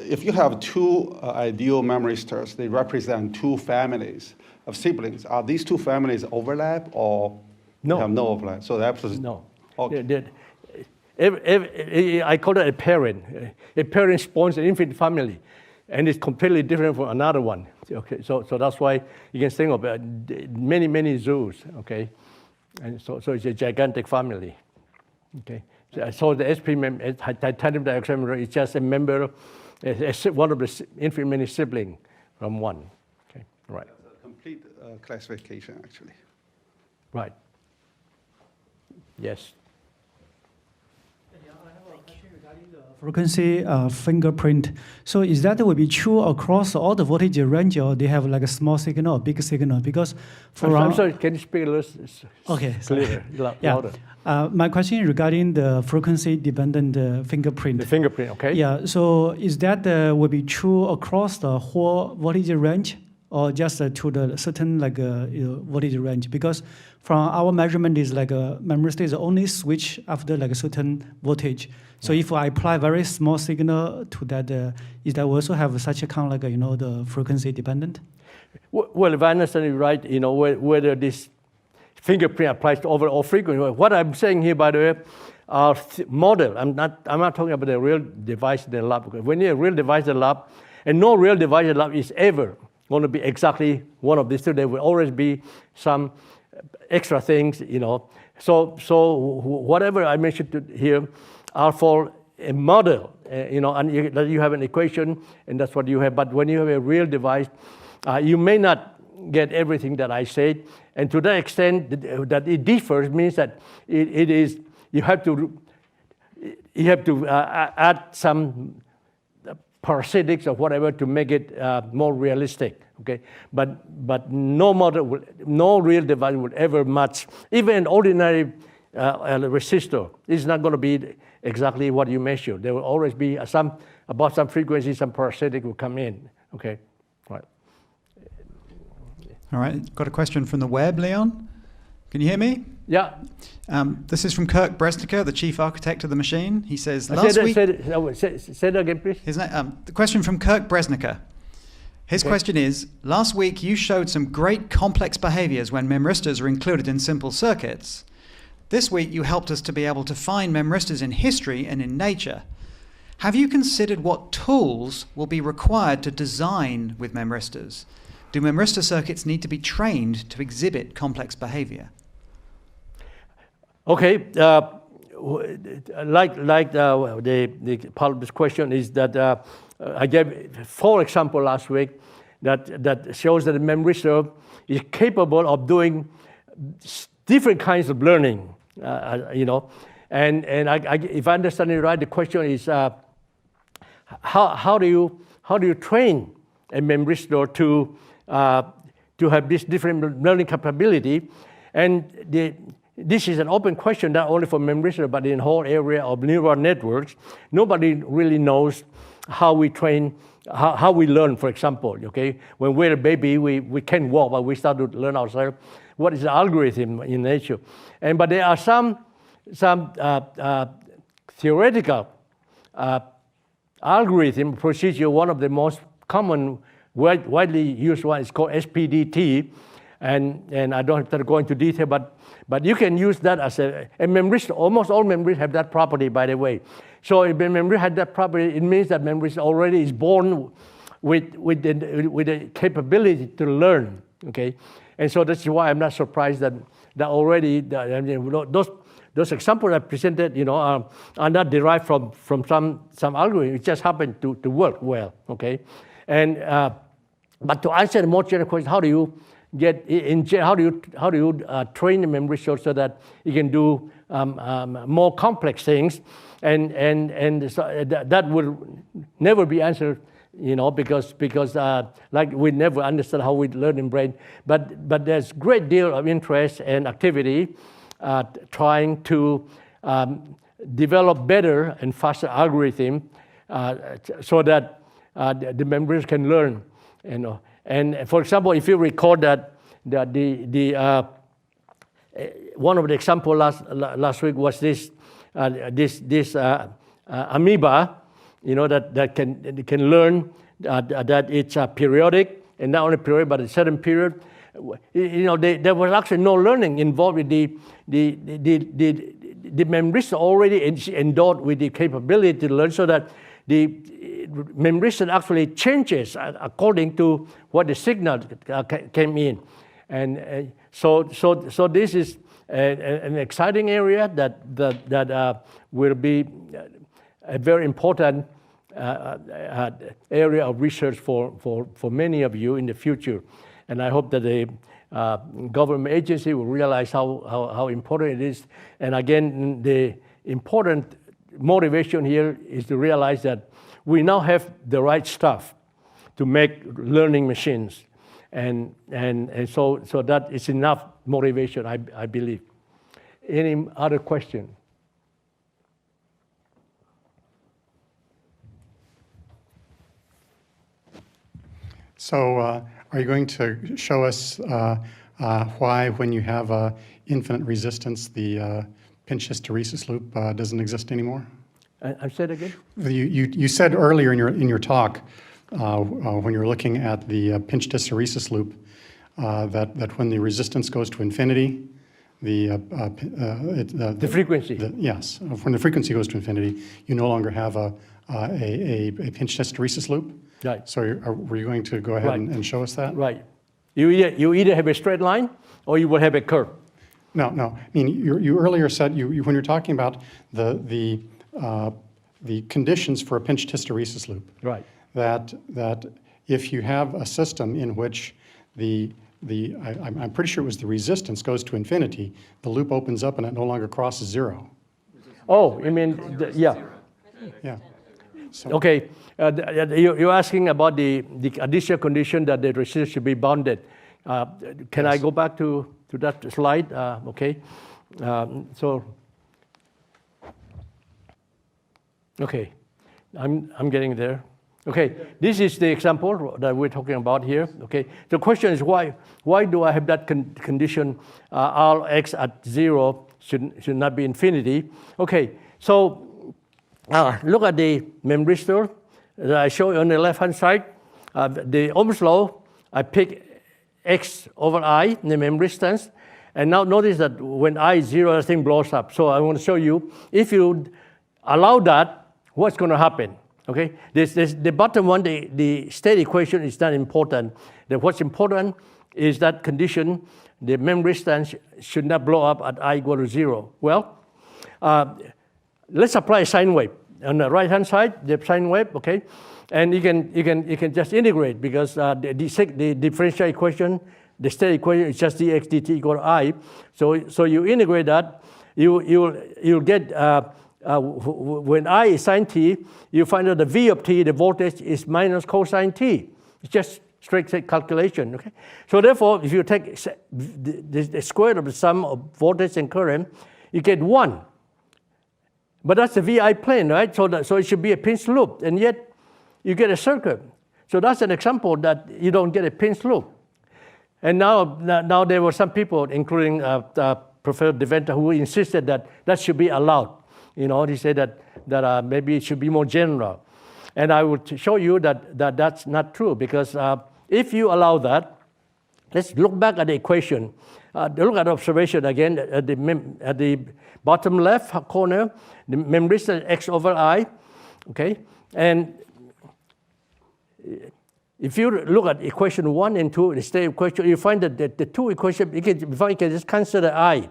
if you have two ideal memristors, they represent two families of siblings. Are these two families overlap or no? Have no overlap? So the absolute no. Okay. I call it a parent. A parent spawns an infinite family, and it's completely different from another one. Okay, so that's why you can think of many zoos. Okay, and so it's a gigantic family. Okay, so the sp titanium dioxide is just a member one of the infinite many siblings from one. Okay, right. That's a complete classification, actually. Right. Yes. Frequency fingerprint. So is that will be true across all the voltage range, or they have like a small signal or big signal? Because for I'm sorry, can you speak a little clearer, louder? My question is regarding the frequency-dependent fingerprint. The fingerprint, okay? Yeah. So is that will be true across the whole voltage range, or just to the certain voltage range? Because from our measurement is like a Memristor is only switch after like a certain voltage. So if I apply very small signal to that, is that also have such a kind of like the frequency dependent? Well, if I understand it right, whether this fingerprint applies to overall frequency. What I'm saying here, by the way, are model. I'm not talking about the real device in the lab. Because when you have a real device in the lab, and no real device in the lab is ever going to be exactly one of these two. There will always be some extra things, So whatever I mentioned here are for a model, and you have an equation, and that's what you have. But when you have a real device, you may not get everything that I said, and to that extent that it differs means that it is you have to add some parasitics or whatever to make it more realistic. Okay, but no model, no real device would ever match even an ordinary resistor. It's not going to be exactly what you measure. There will always be some frequency, some parasitic will come in. Okay, right. All right, got a question from the web, Leon. Can you hear me? Yeah. This is from Kirk Bresniker, the chief architect of the machine. He says, say that again, please. The question from Kirk Bresniker. His question is, last week you showed some great complex behaviors when memristors are included in simple circuits. This week you helped us to be able to find memristors in history and in nature. Have you considered what tools will be required to design with memristors? Do memristor circuits need to be trained to exhibit complex behavior? Okay, the part of this question is that I gave 4 examples last week that shows that a memristor is capable of doing different kinds of learning, And if I understand it right, the question is how do you train a memristor to have this different learning capability? And this is an open question, not only for memristor, but in the whole area of neural networks. Nobody really knows how we train, how we learn, for example. Okay, when we're a baby, we can't walk, but we start to learn ourselves. What is the algorithm in nature? But there are some theoretical algorithm procedure. One of the most common, widely used one is called SPDT, and I don't have to go into detail, but you can use that as a memristor. Almost all memristor have that property, by the way. So if a memristor had that property, it means that memristor already is born with the capability to learn. Okay, and so that's why I'm not surprised that already those examples I presented, are not derived from some algorithm. It just happened to work well. Okay, and but to answer the more general question, how do you train the memristor so that you can do more complex things, and so that will never be answered, because like we never understand how we learn in brain, but there's great deal of interest and activity trying to develop better and faster algorithm so that the memristor can learn, And for example, if you recall that one of the examples last week was this amoeba, that can learn that it's periodic, and not only periodic but a certain period. There was actually no learning involved with the memristor already endowed with the capability to learn, so that the memristor actually changes according to what the signal came in, and so this is an exciting area that will be a very important area of research for many of you in the future. And I hope that the government agency will realize how important it is. And again, the important motivation here is to realize that we now have the right stuff to make learning machines. And so that is enough motivation, I believe. Any other question? So are you going to show us why, when you have infinite resistance, the pinch hysteresis loop doesn't exist anymore? I said again? You said earlier in your talk, when you were looking at the pinch hysteresis loop, that when the resistance goes to infinity, the frequency. Yes, when the frequency goes to infinity, you no longer have a pinch hysteresis loop. Right. So were you going to go ahead and show us that? Right. You either have a straight line or you will have a curve. No. I mean, you earlier said when you're talking about the conditions for a pinched hysteresis loop. Right. That if you have a system in which I'm pretty sure it was the resistance goes to infinity, the loop opens up and it no longer crosses zero. Oh, you mean yeah. Yeah. So, Okay. You're asking about the additional condition that the resistor should be bounded. Can I go back to that slide? Okay. Okay, I'm getting there. Okay, this is the example that we're talking about here. Okay, the question is why do I have that condition Rx at 0 should not be infinity? Okay, so look at the Memristor that I show you on the left-hand side. The Ohm's law, I pick X over I, the memristance, and now notice that when I is 0, the thing blows up. So I want to show you, if you allow that, what's going to happen? Okay, the bottom one, the state equation is not important. What's important is that condition, the memristance should not blow up at I equal to 0. Well, let's apply a sine wave. On the right-hand side, the sine wave, okay? And you can just integrate because the differential equation, the state equation is just dx dt equal to I. So you integrate that, you'll get, when I is sine t, you find out the V of t, the voltage, is minus cosine t. It's just straight calculation, okay? So therefore, if you take the square of the sum of voltage and current, you get 1. But that's the VI plane, right? So it should be a pinch loop, and yet you get a circuit. So that's an example that you don't get a pinch loop. And now there were some people, including Professor Deventer, who insisted that should be allowed. You know, he said that maybe it should be more general. And I would show you that that's not true, because if you allow that, let's look back at the equation. Look at the observation again at the bottom left corner, the memristor X over I, okay? And if you look at equation 1 and 2, the state equation, you find that the two equations, you can just cancel the I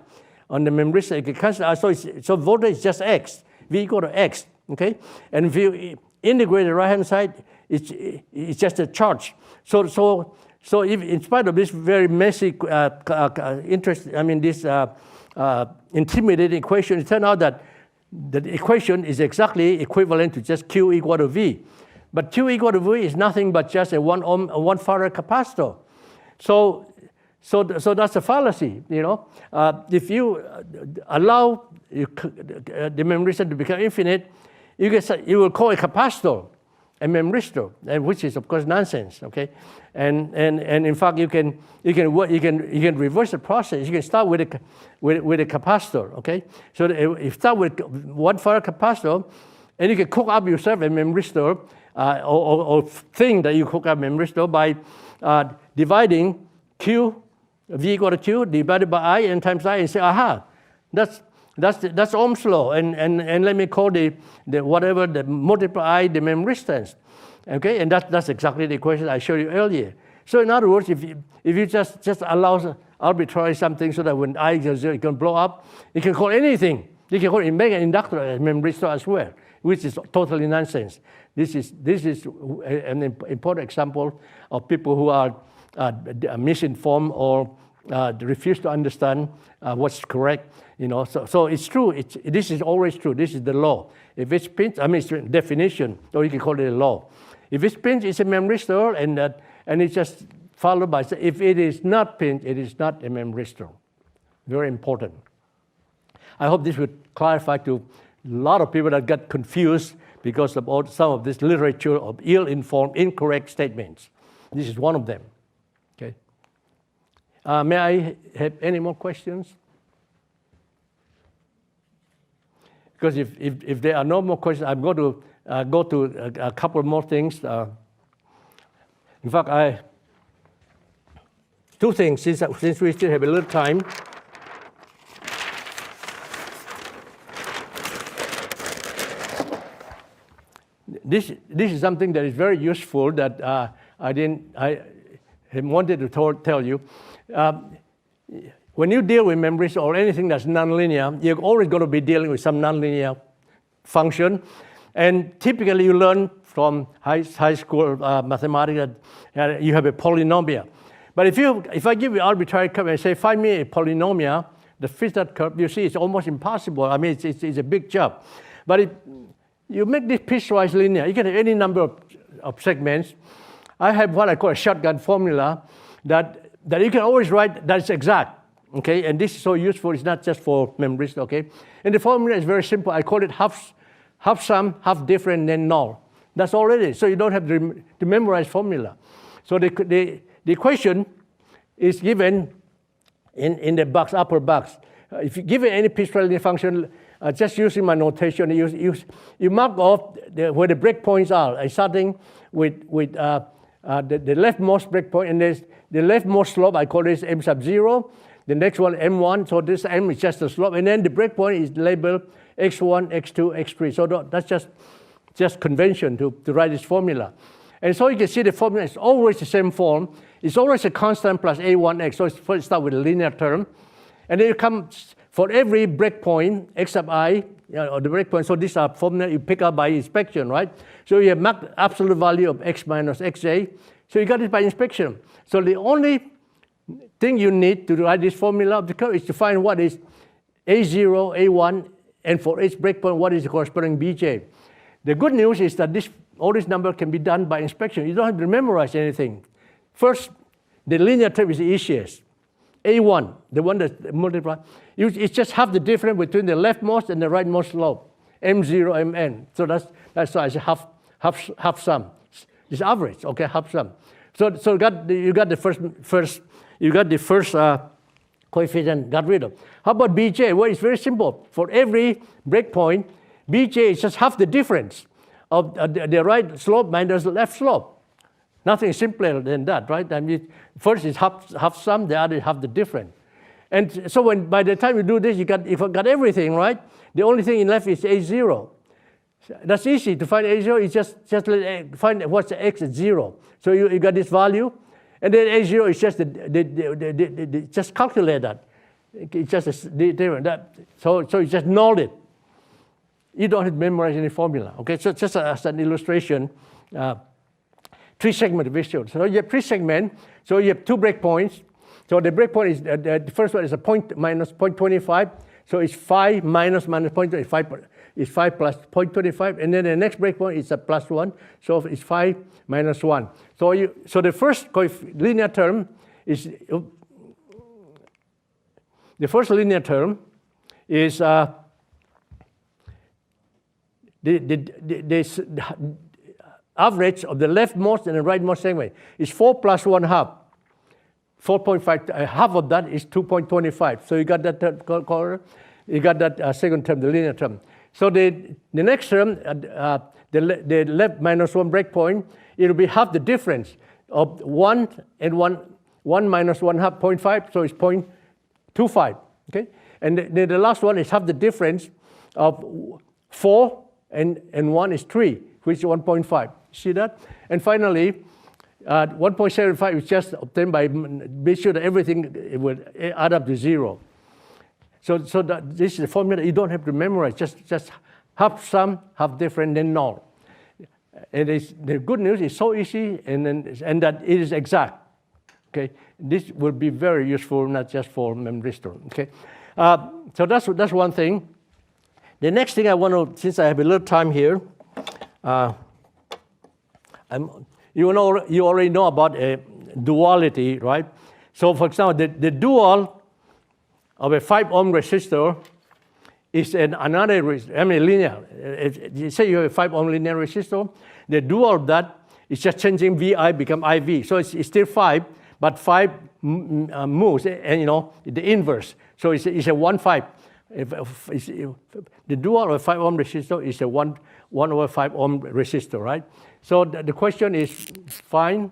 on the memristor, you can cancel I, so voltage is just X, V equal to X, okay? And if you integrate the right-hand side, it's just a charge. So if, in spite of this very messy intimidating equation, it turned out that the equation is exactly equivalent to just Q equal to V. But Q equal to V is nothing but just a 1 farad capacitor. So that's a fallacy, you know. If you allow the memristor to become infinite, you will call a capacitor a memristor, which is of course nonsense. Okay, and in fact you can reverse the process. You can start with a capacitor. Okay, so you start with 1 farad capacitor, and you can cook up yourself a memristor or think that you cook up memristor by dividing Q, V equal to Q divided by I and times I, and say, aha, that's Ohm's law, and let me call the multiply I the memristance, okay, and that's exactly the equation I showed you earlier. So in other words, if you just allow arbitrary something so that when I equals 0 it can blow up, you can call anything. You can make an inductor a memristor as well. which is totally nonsense. This is an important example of people who are misinformed or refuse to understand what's correct. So it's true. This is always true. This is the law. If it's pinched, it's a definition, or you can call it a law. If it's pinched, it's a memristor, and it's just followed by. If it is not pinched, it is not a memristor. Very important. I hope this would clarify to a lot of people that got confused because of some of this literature of ill-informed, incorrect statements. This is one of them. Okay. May I have any more questions? Because if there are no more questions, I'm going to go to a couple more things. In fact, two things, since we still have a little time. This is something that is very useful that I wanted to tell you. When you deal with Memristor or anything that's nonlinear, you're always going to be dealing with some nonlinear function. And typically you learn from high school mathematics that you have a polynomial. But if I give you an arbitrary curve and say, find me a polynomial that fits that curve, you see it's almost impossible. It's a big job. But if you make this piecewise linear, you can have any number of segments. I have what I call a shotgun formula that you can always write that's exact. Okay, and this is so useful. It's not just for Memristor. Okay, and the formula is very simple. I call it half sum, half different, then null. That's all it is. So you don't have to memorize formula. So the equation is given in the box, upper box. If you give it any piecewise linear function, just using my notation, you mark off where the breakpoints are, starting with the leftmost breakpoint, and there's the leftmost slope. I call this m sub 0. The next one, m1, so this m is just the slope, and then the breakpoint is labeled x1, x2, x3. So that's just convention to write this formula. And so you can see the formula is always the same form. It's always a constant plus a1x. So first start with a linear term, and then you come for every breakpoint, x sub I, or the breakpoint. So these are formula you pick up by inspection, right? So you have marked absolute value of x minus xj. So you got it by inspection. So the only thing you need to write this formula of the curve is to find what is a0, a1, and for each breakpoint, what is the corresponding bj. The good news is that all this number can be done by inspection. You don't have to memorize anything. First, the linear term is the easiest. A1, the one that multiplies, it's just half the difference between the leftmost and the rightmost slope, m0, mn. So that's why it's half sum. It's average, okay, half sum. So you got the first coefficient got rid of. How about bj? Well, it's very simple. For every breakpoint, bj is just half the difference of the right slope minus the left slope. Nothing simpler than that, right? First is half sum, the other is half the difference. And so by the time you do this, you got everything, right? The only thing left is a0. That's easy to find a0. You just find what's the x at 0. So you got this value, and then a0 is just just calculate that. It's just so you just null it. You don't have to memorize any formula. Okay, so just as an illustration, 3-segment visual. So you have 3 segments. So you have 2 breakpoints. So the breakpoint is the first one is a point minus 0.25. So it's 5 minus 0.25 is 5 plus 0.25, and then the next breakpoint is a plus 1. So it's 5 minus 1. So the first linear term is the average of the leftmost and the rightmost segment is 4 plus 1 half. 4.5, half of that is 2.25. So you got that corner, you got that second term, the linear term. So the next term, the left minus 1 breakpoint, it will be half the difference of 1 and 1 minus 1 half, 0.5, so it's 0.25. Okay? And the last one is half the difference of 4 and 1 is 3, which is 1.5. See that? And finally, 1.75 is just obtained by be sure that everything it will add up to 0. So this is the formula you don't have to memorize. Just half sum, half difference, then null. The good news is so easy, and that it is exact. Okay, this will be very useful, not just for Memristor. Okay, so that's one thing. The next thing I want to, since I have a little time here, you already know about duality, right? So, for example, the dual of a 5 ohm resistor is another, linear. You say you have a 5 ohm linear resistor, the dual of that is just changing VI become IV. So it's still 5, but 5 moves, and the inverse. So it's a 1/5. The dual of a 5 ohm resistor is a 1/5 ohm resistor, right? So the question is fine.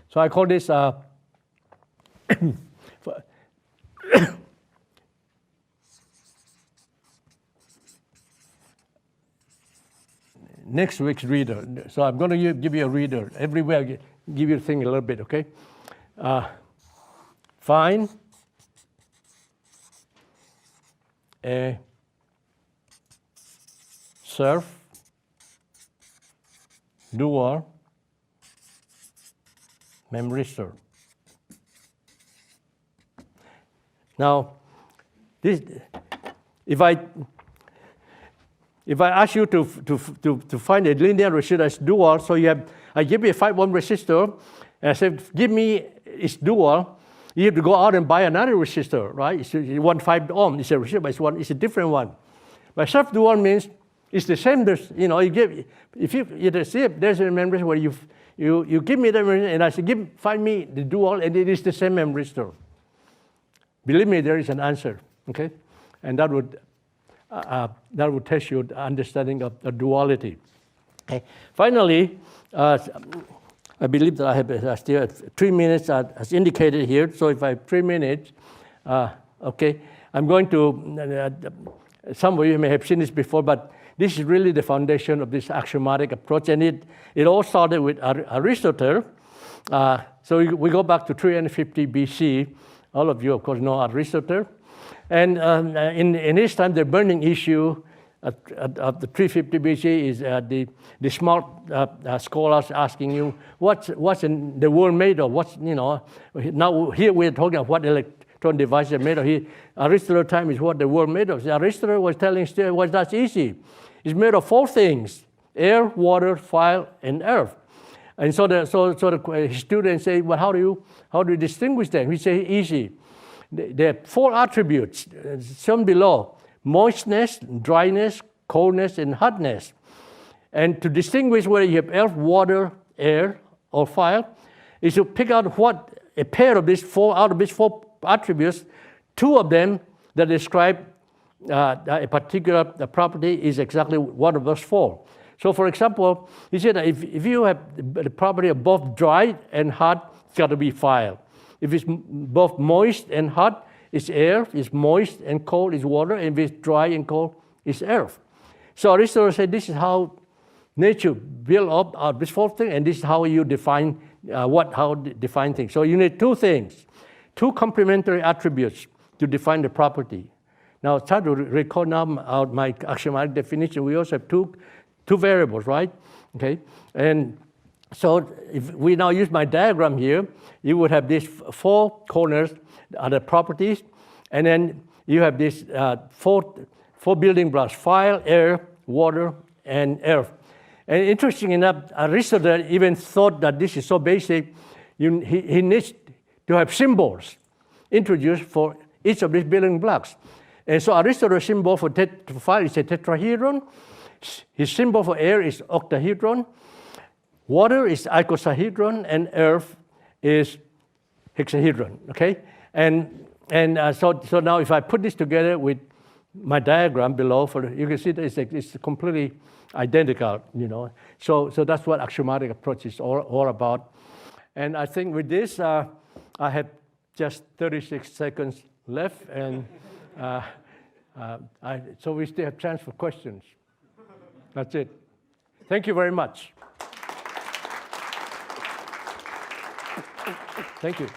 So I call this next week's reader. So I'm going to give you a reader. Everywhere I give you a thing a little bit, okay? Find a surf dual Memristor. Now, if I ask you to find a linear resistor as dual, so I give you a 5 ohm resistor, and I say, give me its dual, you have to go out and buy another resistor, right? It's 1/5 ohm. It's a resistor, but it's a different one. But self-dual means it's the same. There's a memristor where you give me the memristor, and I say, find me the dual, and it is the same memristor. Believe me, there is an answer, okay? And that would test your understanding of the duality. Okay. Finally, I believe that I have still 3 minutes as indicated here. So if I have 3 minutes, okay, I'm going to, some of you may have seen this before, but this is really the foundation of this axiomatic approach. And it all started with Aristotle. So we go back to 350 BC. All of you, of course, know Aristotle. And in his time, the burning issue of the 350 BC is the smart scholars asking you, what's in the world made of? Now here we're talking about what electron devices are made of. Aristotle's time is what the world made of. So Aristotle was telling still, well, that's easy. It's made of 4 things: air, water, fire, and earth. And so the students say, well, how do you distinguish them? We say, easy. There are 4 attributes shown below: moistness, dryness, coldness, and hotness. And to distinguish whether you have earth, water, air, or fire, is to pick out what a pair of these 4 attributes, 2 of them that describe a particular property is exactly one of those 4. So, for example, he said that if you have the property of both dry and hot, it's got to be fire. If it's both moist and hot, it's air. If it's moist and cold, it's water. And if it's dry and cold, it's earth. So Aristotle said this is how nature built up out this 4 things, and this is how you define define things. So you need 2 things, 2 complementary attributes to define the property. Now try to recall now out my axiomatic definition. We also have two variables, right? Okay, and so if we now use my diagram here, you would have these 4 corners are the properties, and then you have these 4 building blocks: fire, air, water, and earth. And interesting enough, Aristotle even thought that this is so basic, he needs to have symbols introduced for each of these building blocks. And so Aristotle's symbol for fire is a tetrahedron. His symbol for air is octahedron. Water is icosahedron, and earth is hexahedron. Okay, so now if I put this together with my diagram below, you can see that it's completely identical. So that's what axiomatic approach is all about. And I think with this, I have just 36 seconds left, and so we still have chance for questions. That's it. Thank you very much. Thank you.